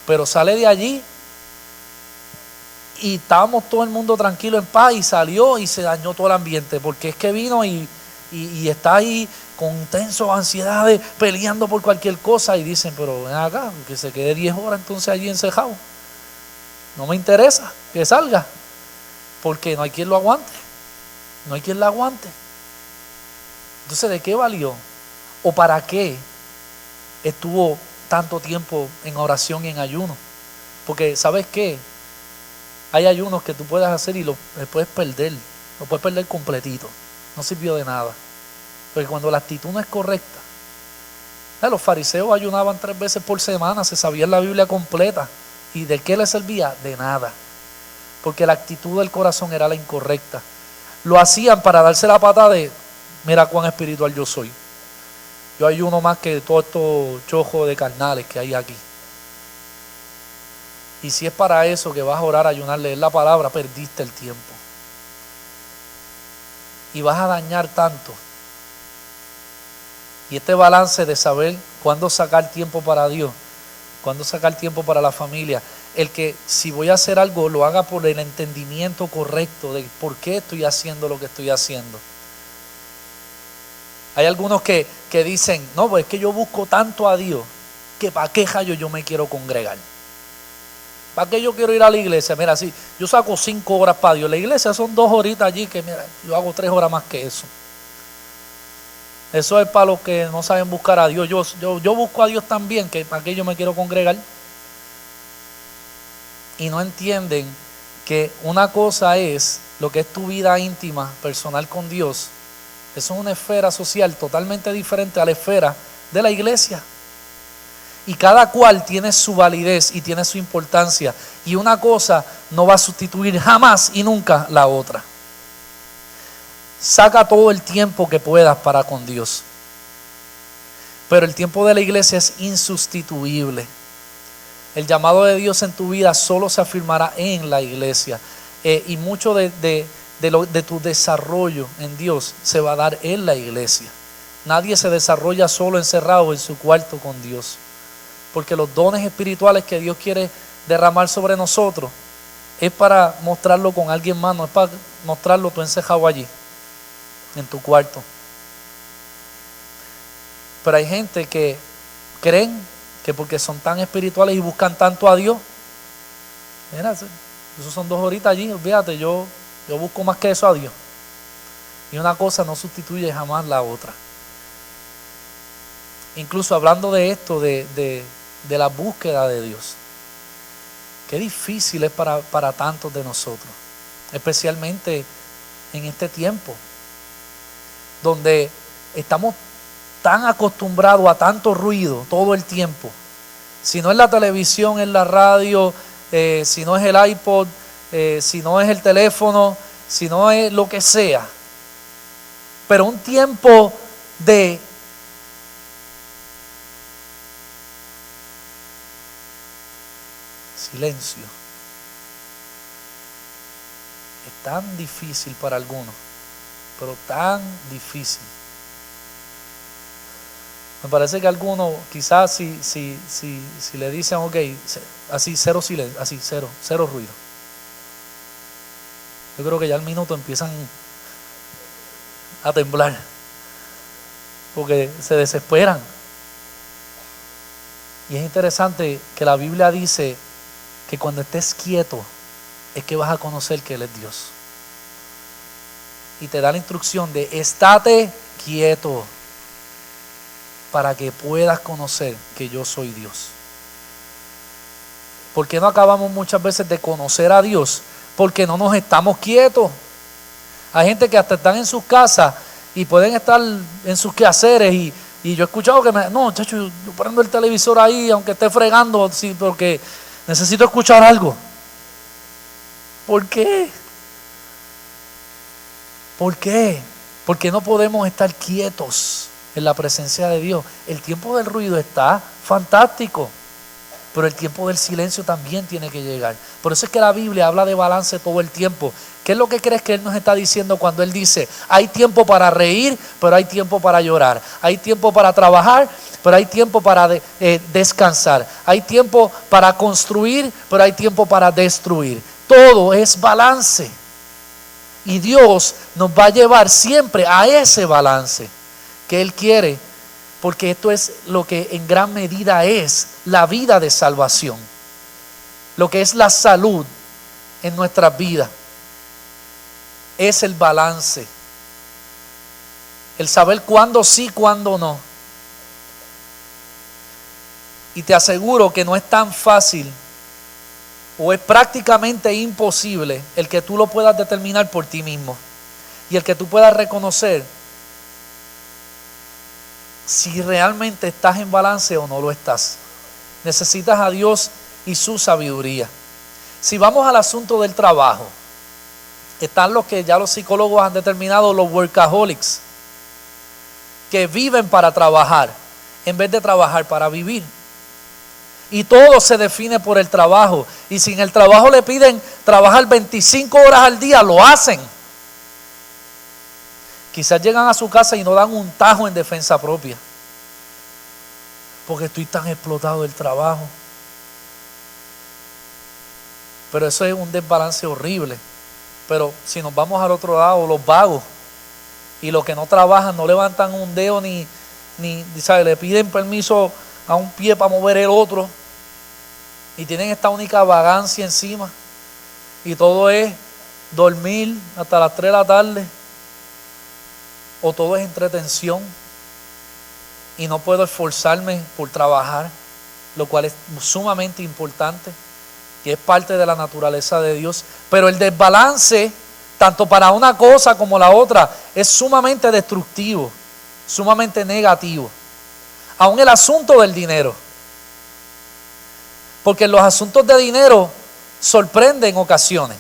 Pero sale de allí y estábamos todo el mundo tranquilo en paz, y salió y se dañó todo el ambiente, porque es que vino y está ahí con intenso ansiedades, peleando por cualquier cosa, y dicen, pero ven acá, que se quede 10 horas entonces allí encejado. No me interesa que salga, porque no hay quien lo aguante, no hay quien la aguante. Entonces, ¿de qué valió? ¿O para qué estuvo tanto tiempo en oración y en ayuno? Porque, ¿sabes qué? Hay ayunos que tú puedes hacer y lo puedes perder completito. No sirvió de nada. Porque cuando la actitud no es correcta, los fariseos ayunaban 3 veces por semana, se sabían la Biblia completa. ¿Y de qué les servía? De nada. Porque la actitud del corazón era la incorrecta. Lo hacían para darse la pata de, mira cuán espiritual yo soy. Yo ayuno más que todos estos chojos de carnales que hay aquí. Y si es para eso que vas a orar, ayunar, leer la palabra, perdiste el tiempo. Y vas a dañar tanto. Y este balance de saber cuándo sacar tiempo para Dios, cuándo sacar tiempo para la familia, el que si voy a hacer algo, lo haga por el entendimiento correcto de por qué estoy haciendo lo que estoy haciendo. Hay algunos que dicen, no, pues es que yo busco tanto a Dios, que para qué yo me quiero congregar. ¿Para qué yo quiero ir a la iglesia? Mira, si yo saco 5 horas para Dios, la iglesia son 2 horitas allí, que mira, yo hago 3 horas más que eso. Eso es para los que no saben buscar a Dios. Yo busco a Dios también, que para qué yo me quiero congregar. Y no entienden que una cosa es lo que es tu vida íntima, personal con Dios. Eso es una esfera social totalmente diferente a la esfera de la iglesia. Y cada cual tiene su validez y tiene su importancia. Y una cosa no va a sustituir jamás y nunca la otra. Saca todo el tiempo que puedas para con Dios. Pero el tiempo de la iglesia es insustituible. El llamado de Dios en tu vida solo se afirmará en la iglesia. Y mucho de tu desarrollo en Dios se va a dar en la iglesia. Nadie se desarrolla solo encerrado en su cuarto con Dios. Porque los dones espirituales que Dios quiere derramar sobre nosotros es para mostrarlo con alguien más, no es para mostrarlo tú encejado allí, en tu cuarto. Pero hay gente que creen que porque son tan espirituales y buscan tanto a Dios, mira, esos son 2 horitas allí, olvídate, yo busco más que eso a Dios. Y una cosa no sustituye jamás la otra. Incluso hablando de esto, de la búsqueda de Dios. Qué difícil es para tantos de nosotros, especialmente en este tiempo, donde estamos tan acostumbrados a tanto ruido todo el tiempo. Si no es la televisión, es la radio, si no es el iPod, si no es el teléfono, si no es lo que sea. Pero un tiempo de silencio es tan difícil para algunos, pero tan difícil. Me parece que algunos, quizás si le dicen, ok, así cero silencio, así cero ruido. Yo creo que ya al minuto empiezan a temblar, porque se desesperan. Y es interesante que la Biblia dice que cuando estés quieto es que vas a conocer que Él es Dios. Y te da la instrucción de estate quieto para que puedas conocer que yo soy Dios. ¿Por qué no acabamos muchas veces de conocer a Dios? Porque no nos estamos quietos. Hay gente que hasta están en sus casas y pueden estar en sus quehaceres y yo he escuchado que no, chacho, yo prendo el televisor ahí aunque esté fregando, sí, porque necesito escuchar algo. ¿Por qué? ¿Por qué? Porque no podemos estar quietos en la presencia de Dios. El tiempo del ruido está fantástico, pero el tiempo del silencio también tiene que llegar. Por eso es que la Biblia habla de balance todo el tiempo. ¿Qué es lo que crees que Él nos está diciendo cuando Él dice, hay tiempo para reír, pero hay tiempo para llorar? Hay tiempo para trabajar, pero hay tiempo para descansar. Hay tiempo para construir, pero hay tiempo para destruir. Todo es balance. Y Dios nos va a llevar siempre a ese balance que Él quiere, porque esto es lo que en gran medida es la vida de salvación, lo que es la salud en nuestras vidas, es el balance, el saber cuándo sí, cuándo no. Y te aseguro que no es tan fácil o es prácticamente imposible el que tú lo puedas determinar por ti mismo y el que tú puedas reconocer si realmente estás en balance o no lo estás. Necesitas a Dios y su sabiduría. Si vamos al asunto del trabajo, están los que ya los psicólogos han determinado, los workaholics, que viven para trabajar en vez de trabajar para vivir. Y todo se define por el trabajo. Y si en el trabajo le piden trabajar 25 horas al día, lo hacen. Quizás llegan a su casa y no dan un tajo en defensa propia, porque estoy tan explotado del trabajo. Pero eso es un desbalance horrible. Pero si nos vamos al otro lado, los vagos y los que no trabajan, no levantan un dedo ni ¿sabe? Le piden permiso a un pie para mover el otro y tienen esta única vagancia encima y todo es dormir hasta las 3 de la tarde, o todo es entretención y no puedo esforzarme por trabajar, lo cual es sumamente importante y es parte de la naturaleza de Dios. Pero el desbalance, tanto para una cosa como la otra, es sumamente destructivo, sumamente negativo. Aún el asunto del dinero, porque los asuntos de dinero sorprenden en ocasiones.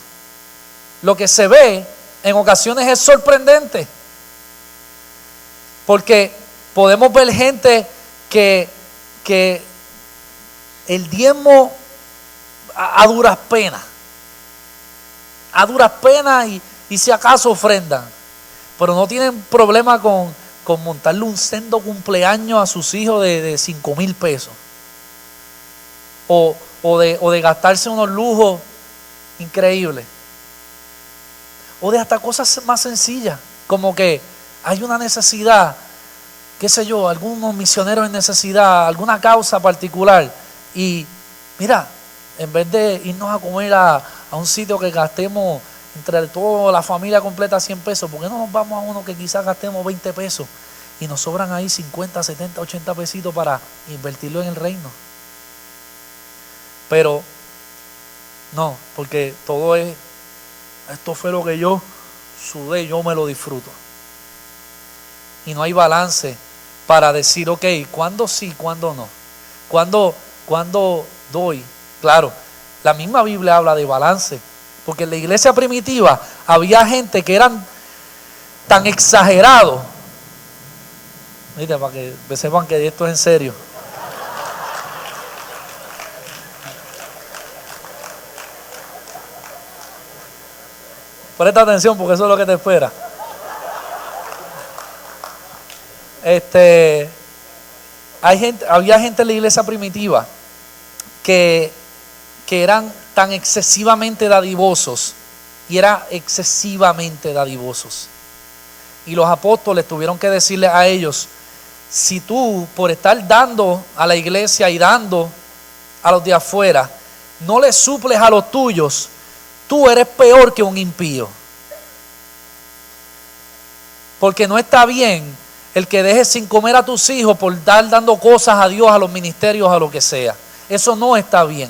Lo que se ve en ocasiones es sorprendente, porque podemos ver gente que el diezmo a duras penas y si acaso ofrendan, pero no tienen problema con montarle un sendo cumpleaños a sus hijos de 5,000 pesos o de gastarse unos lujos increíbles, o de hasta cosas más sencillas, como que hay una necesidad, qué sé yo, algunos misioneros en necesidad, alguna causa particular, y mira, en vez de irnos a comer a un sitio que gastemos entre toda la familia completa 100 pesos, ¿por qué no nos vamos a uno que quizás gastemos 20 pesos y nos sobran ahí 50, 70, 80 pesitos para invertirlo en el reino? Pero no, porque todo es, esto fue lo que yo sudé, yo me lo disfruto. Y no hay balance para decir, ok, ¿cuándo sí, cuándo no? ¿Cuándo doy? Claro, la misma Biblia habla de balance, porque en la iglesia primitiva había gente que eran tan exagerados. Mira, para que sepan que esto es en serio. Presta atención porque eso es lo que te espera. Había gente en la iglesia primitiva que eran tan excesivamente dadivosos, y eran excesivamente dadivosos. Y los apóstoles tuvieron que decirle a ellos: si tú, por estar dando a la iglesia y dando a los de afuera, no le suples a los tuyos, tú eres peor que un impío. Porque no está bien el que dejes sin comer a tus hijos por estar dando cosas a Dios, a los ministerios, a lo que sea. Eso no está bien.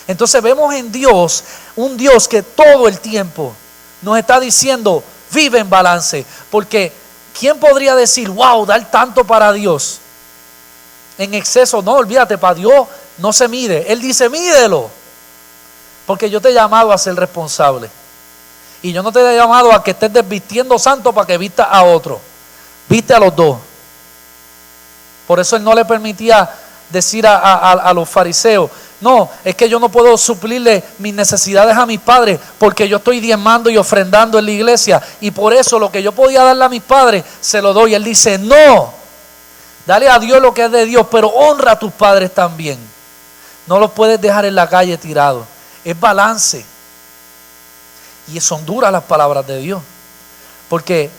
Entonces vemos en Dios un Dios que todo el tiempo nos está diciendo: vive en balance. Porque ¿quién podría decir, wow, dar tanto para Dios en exceso? No, olvídate, para Dios no se mide. Él dice, mídelo, porque yo te he llamado a ser responsable. Y yo no te he llamado a que estés desvistiendo santo para que vistas a otro. Viste a los dos. Por eso él no le permitía decir a los fariseos: no, es que yo no puedo suplirle mis necesidades a mis padres porque yo estoy diezmando y ofrendando en la iglesia, y por eso lo que yo podía darle a mis padres se lo doy. Él dice, no, dale a Dios lo que es de Dios, pero honra a tus padres también. No los puedes dejar en la calle tirados. Es balance. Y son duras las palabras de Dios, porque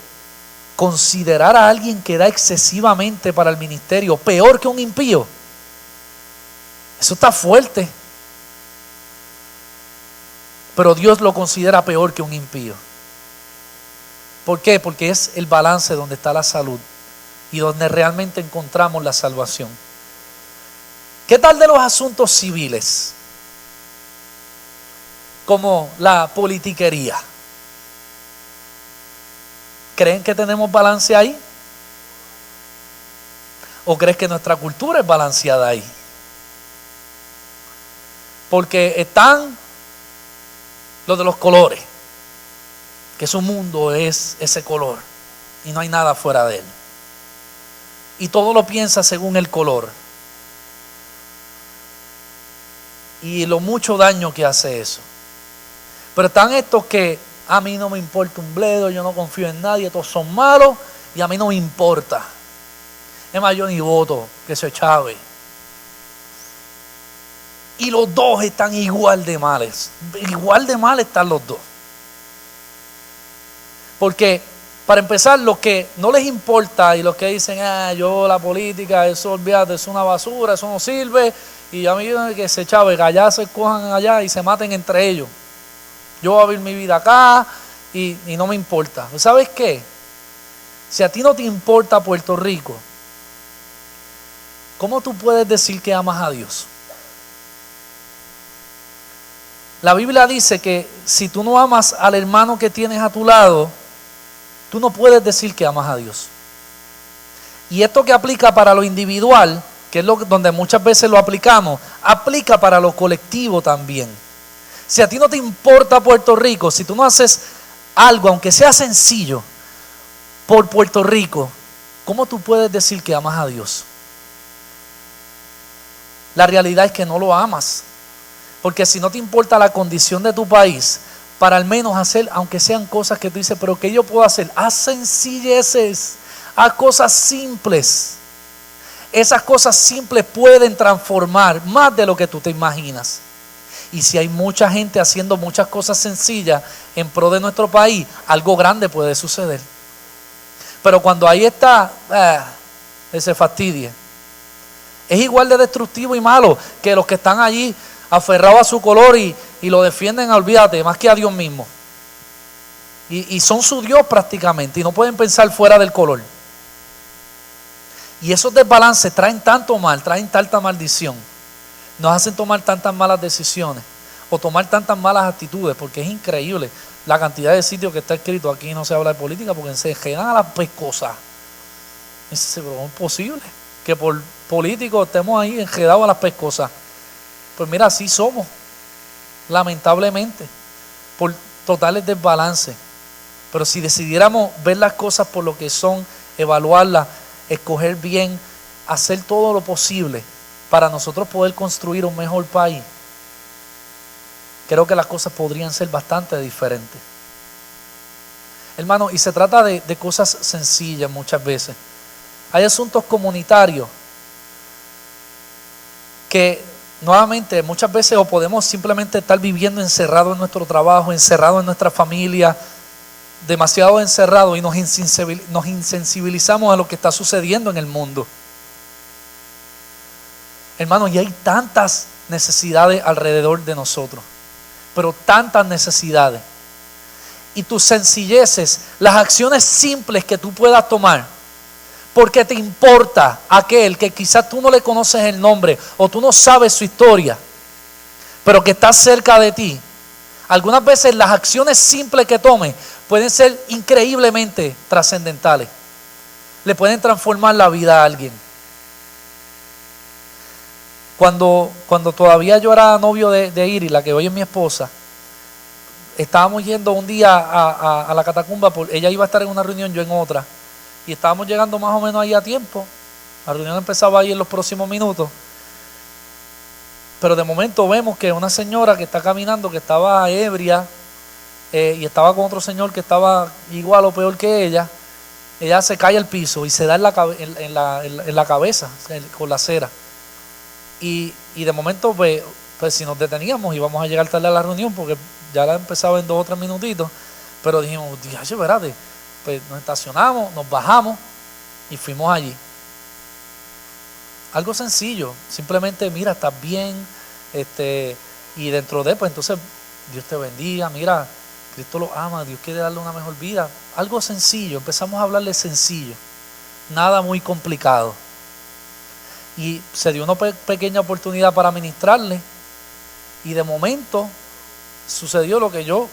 considerar a alguien que da excesivamente para el ministerio peor que un impío, eso está fuerte. Pero Dios lo considera peor que un impío. ¿Por qué? Porque es el balance donde está la salud y donde realmente encontramos la salvación. ¿Qué tal de los asuntos civiles? Como la politiquería. ¿Creen que tenemos balance ahí? ¿O crees que nuestra cultura es balanceada ahí? Porque están los de los colores, que su mundo es ese color y no hay nada fuera de él. Y todo lo piensa según el color. Y lo mucho daño que hace eso. Pero están estos que a mí no me importa un bledo, yo no confío en nadie, todos son malos y a mí no me importa. Es más, yo ni voto, que se chave. Y los dos están igual de males. Igual de mal están los dos. Porque, para empezar, los que no les importa y los que dicen, yo la política, eso olvídate, es una basura, eso no sirve, y a mí que se chave, que allá se cojan allá y se maten entre ellos. Yo voy a vivir mi vida acá y no me importa. ¿Sabes qué? Si a ti no te importa Puerto Rico, ¿cómo tú puedes decir que amas a Dios? La Biblia dice que si tú no amas al hermano que tienes a tu lado, tú no puedes decir que amas a Dios. Y esto que aplica para lo individual, que es donde muchas veces lo aplicamos, aplica para lo colectivo también. Si a ti no te importa Puerto Rico, si tú no haces algo, aunque sea sencillo, por Puerto Rico, ¿cómo tú puedes decir que amas a Dios? La realidad es que no lo amas. Porque si no te importa la condición de tu país, para al menos hacer, aunque sean cosas que tú dices, pero ¿qué yo puedo hacer? Haz sencilleces, haz cosas simples. Esas cosas simples pueden transformar más de lo que tú te imaginas. Y si hay mucha gente haciendo muchas cosas sencillas en pro de nuestro país, algo grande puede suceder. Pero cuando ahí está, ese fastidie, es igual de destructivo y malo que los que están allí aferrados a su color y lo defienden, olvídate, más que a Dios mismo. Y son su Dios prácticamente y no pueden pensar fuera del color. Y esos desbalances traen tanto mal, traen tanta maldición. Nos hacen tomar tantas malas decisiones o tomar tantas malas actitudes, porque es increíble la cantidad de sitios que está escrito. Aquí no se habla de política porque se enredan a las pescosas. Pero es posible que por políticos estemos ahí enredados a las pescosas. Pues mira, así somos, lamentablemente, por totales desbalances. Pero si decidiéramos ver las cosas por lo que son, evaluarlas, escoger bien, hacer todo lo posible para nosotros poder construir un mejor país, creo que las cosas podrían ser bastante diferentes. Hermano, y se trata de cosas sencillas muchas veces. Hay asuntos comunitarios que nuevamente muchas veces o podemos simplemente estar viviendo encerrados en nuestro trabajo, encerrados en nuestra familia, demasiado encerrados, y nos insensibilizamos a lo que está sucediendo en el mundo. Hermano, y hay tantas necesidades alrededor de nosotros, pero tantas necesidades. Y tus sencilleces, las acciones simples que tú puedas tomar, porque te importa aquel que quizás tú no le conoces el nombre o tú no sabes su historia, pero que está cerca de ti. Algunas veces las acciones simples que tomes pueden ser increíblemente trascendentales. Le pueden transformar la vida a alguien. Cuando todavía yo era novio de Iris, la que hoy es mi esposa, estábamos yendo un día a la catacumba, ella iba a estar en una reunión, yo en otra, y estábamos llegando más o menos ahí a tiempo. La reunión empezaba ahí en los próximos minutos, pero de momento vemos que una señora que está caminando, que estaba ebria, y estaba con otro señor que estaba igual o peor que ella se cae al piso y se da en la cabeza con la cera. Y de momento pues si nos deteníamos íbamos a llegar tarde a la reunión, porque ya la empezaba en 2 o 3 minutitos, pero dijimos, espérate, pues nos estacionamos, nos bajamos y fuimos allí. Algo sencillo, simplemente mira, estás bien, y dentro de, pues entonces Dios te bendiga, mira, Cristo lo ama, Dios quiere darle una mejor vida. Algo sencillo, empezamos a hablarle sencillo, nada muy complicado. Y se dio una pequeña oportunidad para ministrarle, y de momento sucedió lo que yo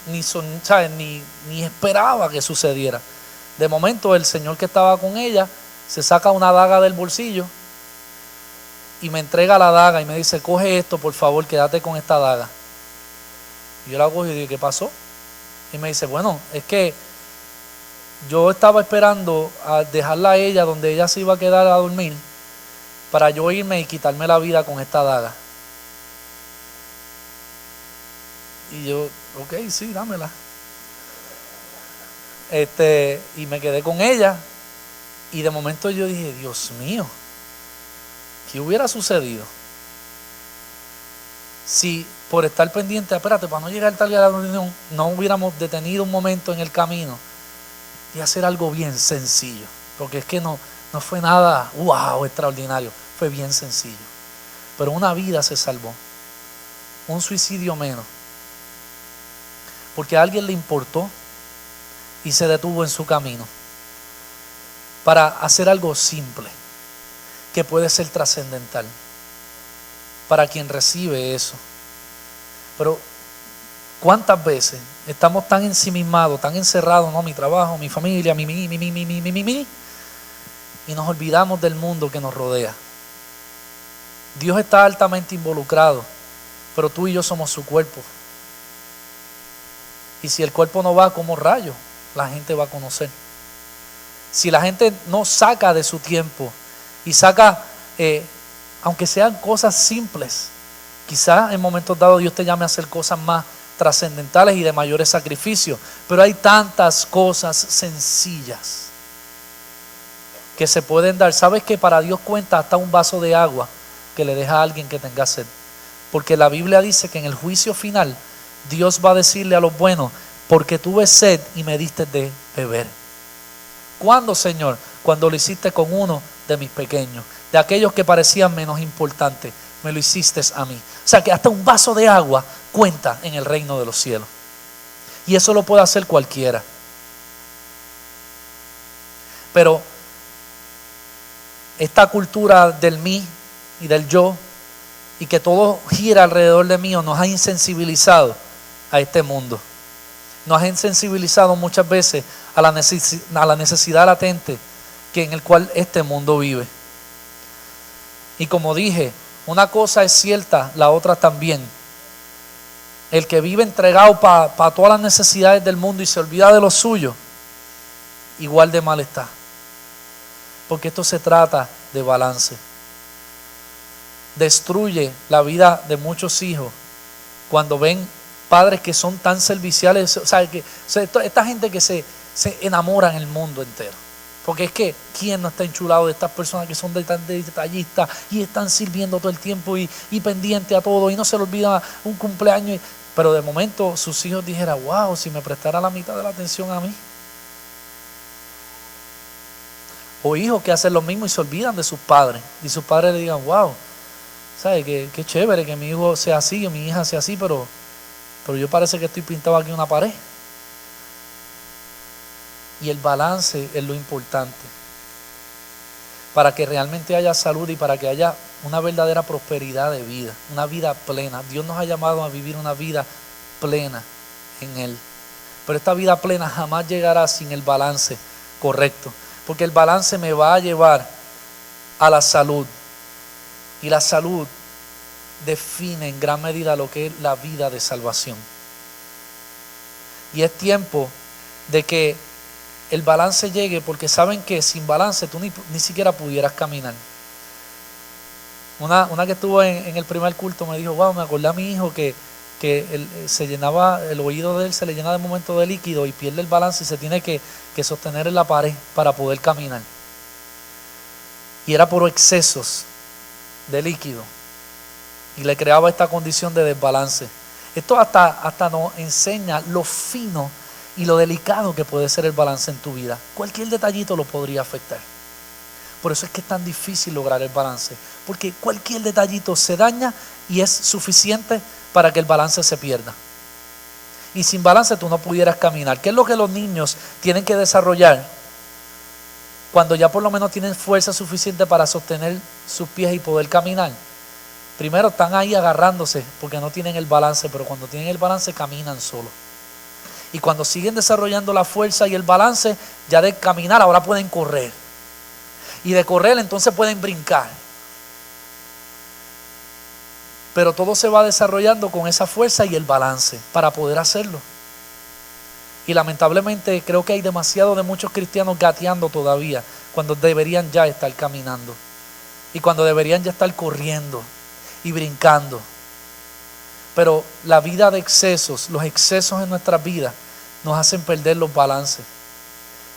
ni esperaba que sucediera. De momento el señor que estaba con ella se saca una daga del bolsillo y me entrega la daga y me dice, coge esto, por favor, quédate con esta daga. Y yo la cojo y digo, ¿qué pasó? Y me dice, bueno, es que yo estaba esperando a dejarla a ella donde ella se iba a quedar a dormir, para yo irme y quitarme la vida con esta daga. Y yo, ok, sí, dámela. Y me quedé con ella, y de momento yo dije, Dios mío, ¿qué hubiera sucedido si por estar pendiente, espérate, para no llegar tarde a la reunión, no hubiéramos detenido un momento en el camino y hacer algo bien sencillo? Porque es que no fue nada wow, extraordinario, fue bien sencillo, pero una vida se salvó, un suicidio menos, porque a alguien le importó y se detuvo en su camino para hacer algo simple que puede ser trascendental para quien recibe eso. Pero ¿cuántas veces estamos tan ensimismados, tan encerrados, no, mi trabajo, mi familia, mi, y nos olvidamos del mundo que nos rodea? Dios está altamente involucrado, pero tú y yo somos su cuerpo. Y si el cuerpo no va, ¿cómo rayos la gente va a conocer? Si la gente no saca de su tiempo y saca, aunque sean cosas simples, quizás en momentos dados Dios te llame a hacer cosas más trascendentales y de mayores sacrificios, pero hay tantas cosas sencillas que se pueden dar. ¿Sabes que para Dios cuenta hasta un vaso de agua que le deja a alguien que tenga sed? Porque la Biblia dice que en el juicio final Dios va a decirle a los buenos, porque tuve sed y me diste de beber. ¿Cuándo, Señor? Cuando lo hiciste con uno de mis pequeños, de aquellos que parecían menos importantes, me lo hiciste a mí. O sea que hasta un vaso de agua cuenta en el reino de los cielos. Y eso lo puede hacer cualquiera. Pero esta cultura del mí y del yo, y que todo gira alrededor de mí, nos ha insensibilizado a este mundo. Nos ha insensibilizado muchas veces a la necesidad latente en el cual este mundo vive. Y como dije, una cosa es cierta, la otra también. El que vive entregado para todas las necesidades del mundo y se olvida de lo suyo, igual de mal está. Porque esto se trata de balance. Destruye la vida de muchos hijos cuando ven padres que son tan serviciales, o sea, esta gente que se enamora en el mundo entero. Porque es que, ¿quién no está enchulado de estas personas que son tan detallistas y están sirviendo todo el tiempo y pendiente a todo y no se le olvida un cumpleaños? Pero de momento sus hijos dijeran, wow, si me prestara la mitad de la atención a mí. O hijos que hacen lo mismo y se olvidan de sus padres. Y sus padres le digan, wow, ¿sabes? Qué chévere que mi hijo sea así o mi hija sea así, pero yo parece que estoy pintado aquí en una pared. Y el balance es lo importante. Para que realmente haya salud y para que haya una verdadera prosperidad de vida, una vida plena. Dios nos ha llamado a vivir una vida plena en Él. Pero esta vida plena jamás llegará sin el balance correcto. Porque el balance me va a llevar a la salud. Y la salud define en gran medida lo que es la vida de salvación. Y es tiempo de que el balance llegue, porque saben que sin balance tú ni siquiera pudieras caminar. Una que estuvo en el primer culto me dijo, wow, me acordé a mi hijo que se llenaba, el oído de él se le llena de momento de líquido y pierde el balance y se tiene que sostener en la pared para poder caminar. Y era por excesos de líquido. Y le creaba esta condición de desbalance. Esto hasta nos enseña lo fino y lo delicado que puede ser el balance en tu vida. Cualquier detallito lo podría afectar. Por eso es que es tan difícil lograr el balance. Porque cualquier detallito se daña y es suficiente para que el balance se pierda. Y sin balance tú no pudieras caminar. ¿Qué es lo que los niños tienen que desarrollar cuando ya por lo menos tienen fuerza suficiente para sostener sus pies y poder caminar? Primero están ahí agarrándose porque no tienen el balance, pero cuando tienen el balance caminan solos. Y cuando siguen desarrollando la fuerza y el balance, ya de caminar ahora pueden correr. Y de correr entonces pueden brincar. Pero todo se va desarrollando con esa fuerza y el balance para poder hacerlo. Y lamentablemente creo que hay demasiado de muchos cristianos gateando todavía cuando deberían ya estar caminando. Y cuando deberían ya estar corriendo y brincando. Pero la vida de excesos, los excesos en nuestras vidas nos hacen perder los balances.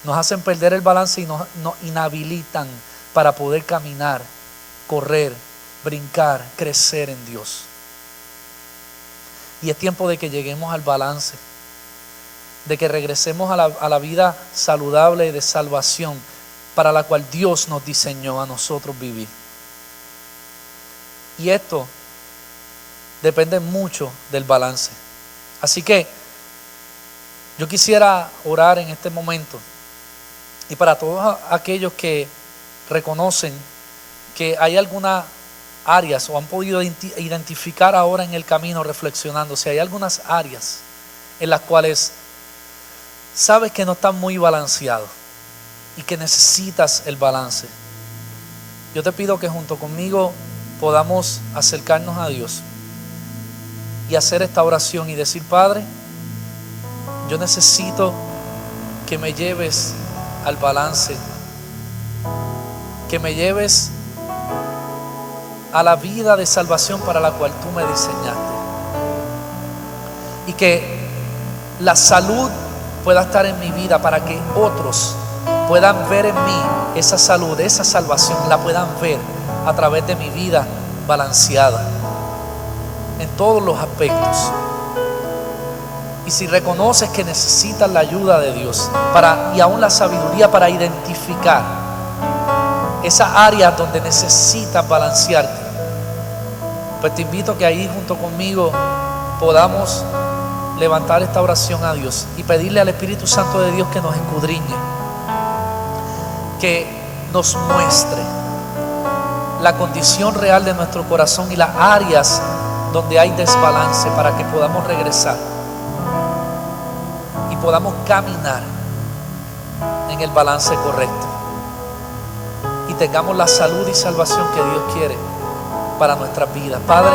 Nos hacen perder el balance y nos inhabilitan para poder caminar, correr, brincar, crecer en Dios. Y es tiempo de que lleguemos al balance, de que regresemos a la vida saludable de salvación para la cual Dios nos diseñó a nosotros vivir. Y esto depende mucho del balance. Así que yo quisiera orar en este momento. Y para todos aquellos que reconocen que hay algunas áreas o han podido identificar ahora en el camino reflexionando, si hay algunas áreas en las cuales sabes que no están muy balanceados y que necesitas el balance, yo te pido que junto conmigo podamos acercarnos a Dios y hacer esta oración y decir: Padre, yo necesito que me lleves al balance, que me lleves a la vida de salvación para la cual tú me diseñaste, y que la salud pueda estar en mi vida para que otros puedan ver en mí esa salud, esa salvación, la puedan ver a través de mi vida balanceada en todos los aspectos. Y si reconoces que necesitas la ayuda de Dios y aún la sabiduría para identificar esas áreas donde necesitas balancearte, pues te invito a que ahí junto conmigo podamos levantar esta oración a Dios y pedirle al Espíritu Santo de Dios que nos escudriñe, que nos muestre la condición real de nuestro corazón y las áreas donde hay desbalance, para que podamos regresar y podamos caminar en el balance correcto y tengamos la salud y salvación que Dios quiere para nuestras vidas. Padre,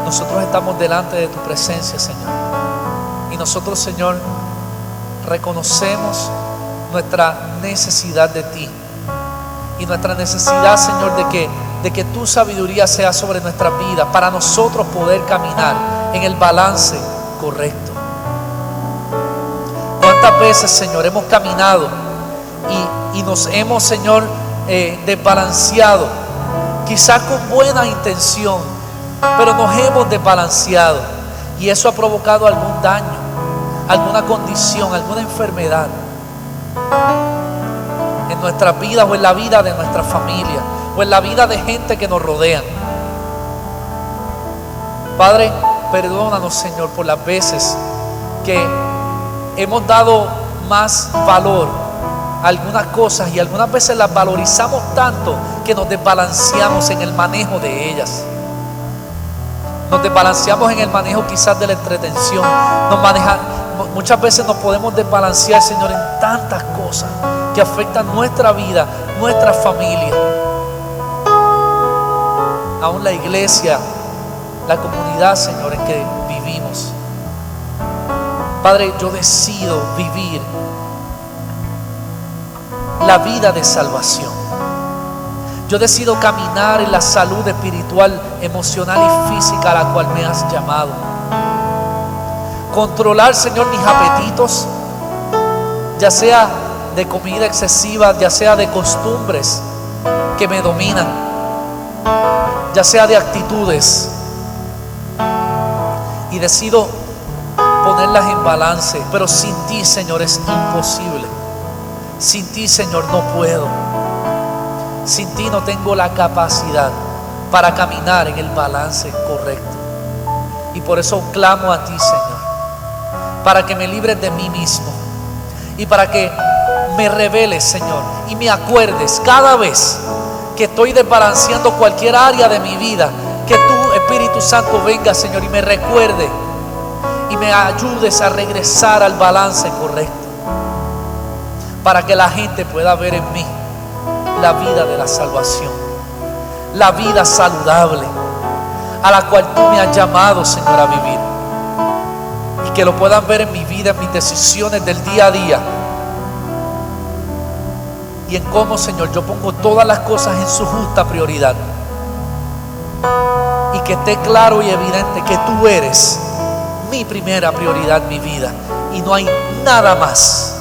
nosotros estamos delante de tu presencia, Señor, y nosotros, Señor, reconocemos nuestra necesidad de ti y nuestra necesidad, Señor, de que tu sabiduría sea sobre nuestras vidas para nosotros poder caminar en el balance correcto. ¿Cuántas veces, Señor, hemos caminado y nos hemos, Señor, desbalanceado? Quizás con buena intención, pero nos hemos desbalanceado y eso ha provocado algún daño, alguna condición, alguna enfermedad en nuestras vidas o en la vida de nuestra familia o en la vida de gente que nos rodean. Padre, perdónanos, Señor, por las veces que hemos dado más valor a algunas cosas y algunas veces las valorizamos tanto que nos desbalanceamos en el manejo de ellas. Nos desbalanceamos en el manejo quizás de la entretención. Muchas veces nos podemos desbalancear, Señor, en tantas cosas que afectan nuestra vida, nuestra familia, aún la iglesia, la comunidad, Señor, en que vivimos. Padre, yo decido vivir la vida de salvación. Yo decido caminar en la salud espiritual, emocional y física a la cual me has llamado. Controlar, Señor, mis apetitos, ya sea de comida excesiva, ya sea de costumbres que me dominan, ya sea de actitudes. Y decido ponerlas en balance, pero sin ti, Señor, es imposible. Sin ti, Señor, no puedo. Sin ti no tengo la capacidad para caminar en el balance correcto. Y por eso clamo a ti, Señor, para que me libres de mí mismo y para que me reveles, Señor, y me acuerdes cada vez que estoy desbalanceando cualquier área de mi vida, que tú, Espíritu Santo, venga, Señor, y me recuerde y me ayudes a regresar al balance correcto, para que la gente pueda ver en mí la vida de la salvación, la vida saludable a la cual tú me has llamado, Señor, a vivir, y que lo puedan ver en mi vida, en mis decisiones del día a día, y en cómo, Señor, yo pongo todas las cosas en su justa prioridad, y que esté claro y evidente que tú eres mi primera prioridad en mi vida, y no hay nada más.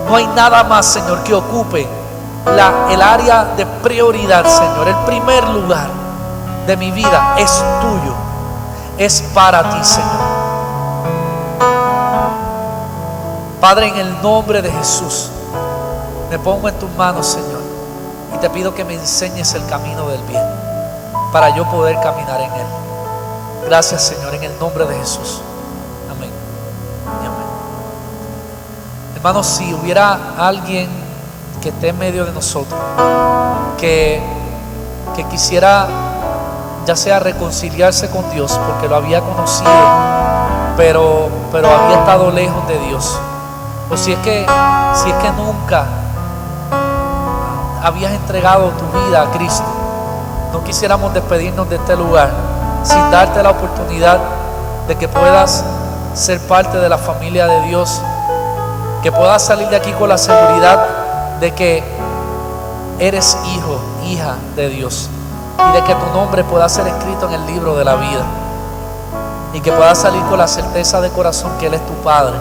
No hay nada más, Señor, que ocupe el área de prioridad, Señor. El primer lugar de mi vida es tuyo, es para ti, Señor. Padre, en el nombre de Jesús, me pongo en tus manos, Señor, y te pido que me enseñes el camino del bien para yo poder caminar en él. Gracias, Señor, en el nombre de Jesús. Amén y amén. Hermanos, si hubiera alguien que esté en medio de nosotros que quisiera, ya sea reconciliarse con Dios porque lo había conocido, pero había estado lejos de Dios, o si es que nunca habías entregado tu vida a Cristo, no quisiéramos despedirnos de este lugar sin darte la oportunidad de que puedas ser parte de la familia de Dios, que puedas salir de aquí con la seguridad de que eres hijo, hija de Dios, y de que tu nombre pueda ser escrito en el libro de la vida, y que puedas salir con la certeza de corazón que Él es tu Padre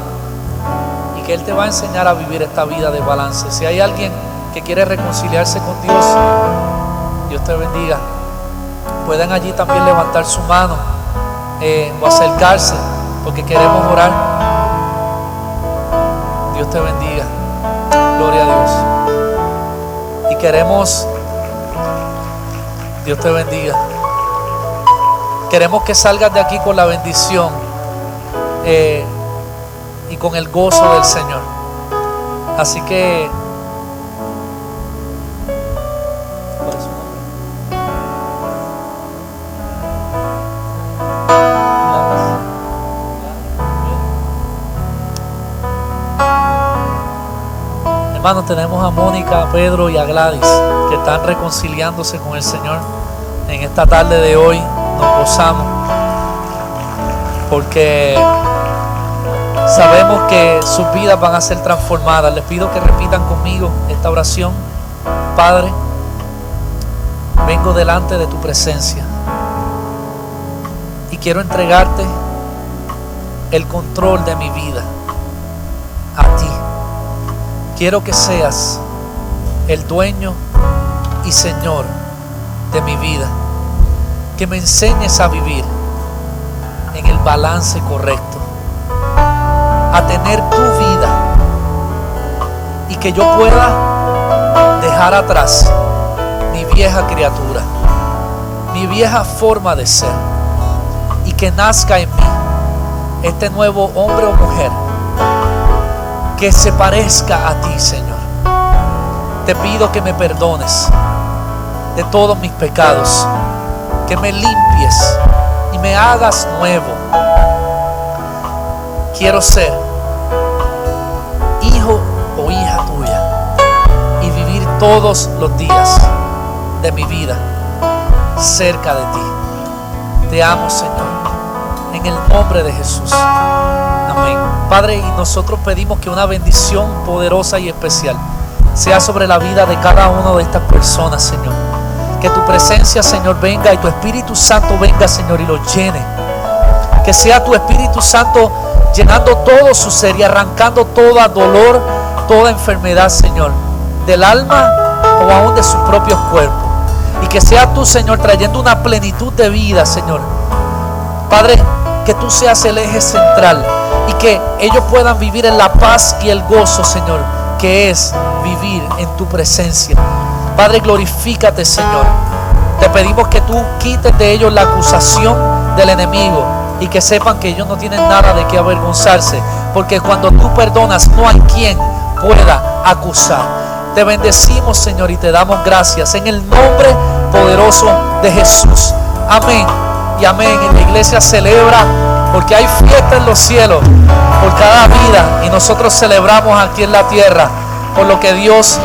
y que Él te va a enseñar a vivir esta vida de balance. Si hay alguien que quiere reconciliarse con Dios, Dios te bendiga. Pueden allí también levantar su mano o acercarse, porque queremos orar. Dios te bendiga. Gloria a Dios. Y queremos, Dios te bendiga. Queremos que salgas de aquí con la bendición y con el gozo del Señor. Así que hermanos, tenemos a Mónica, a Pedro y a Gladys que están reconciliándose con el Señor en esta tarde de hoy. Nos gozamos porque sabemos que sus vidas van a ser transformadas. Les pido que repitan conmigo esta oración. Padre, vengo delante de tu presencia y quiero entregarte el control de mi vida a ti. Quiero que seas el dueño y Señor de mi vida. Que me enseñes a vivir en el balance correcto, a tener tu vida, y que yo pueda dejar atrás mi vieja criatura, mi vieja forma de ser, y que nazca en mí este nuevo hombre o mujer que se parezca a ti, Señor. Te pido que me perdones de todos mis pecados, que me limpies y me hagas nuevo. Quiero ser hijo o hija tuya y vivir todos los días de mi vida cerca de ti. Te amo, Señor, en el nombre de Jesús. Amén. Padre, y nosotros pedimos que una bendición poderosa y especial sea sobre la vida de cada una de estas personas, Señor. Que tu presencia, Señor, venga y tu Espíritu Santo venga, Señor, y los llene. Que sea tu Espíritu Santo llenando todo su ser y arrancando todo dolor, toda enfermedad, Señor, del alma o aún de sus propios cuerpos. Y que sea tú, Señor, trayendo una plenitud de vida, Señor. Padre, que tú seas el eje central y que ellos puedan vivir en la paz y el gozo, Señor, que es vivir en tu presencia. Padre, glorifícate, Señor. Te pedimos que tú quites de ellos la acusación del enemigo y que sepan que ellos no tienen nada de qué avergonzarse, porque cuando tú perdonas no hay quien pueda acusar. Te bendecimos, Señor, y te damos gracias en el nombre poderoso de Jesús. Amén y amén. Y la iglesia celebra porque hay fiesta en los cielos por cada vida, y nosotros celebramos aquí en la tierra por lo que Dios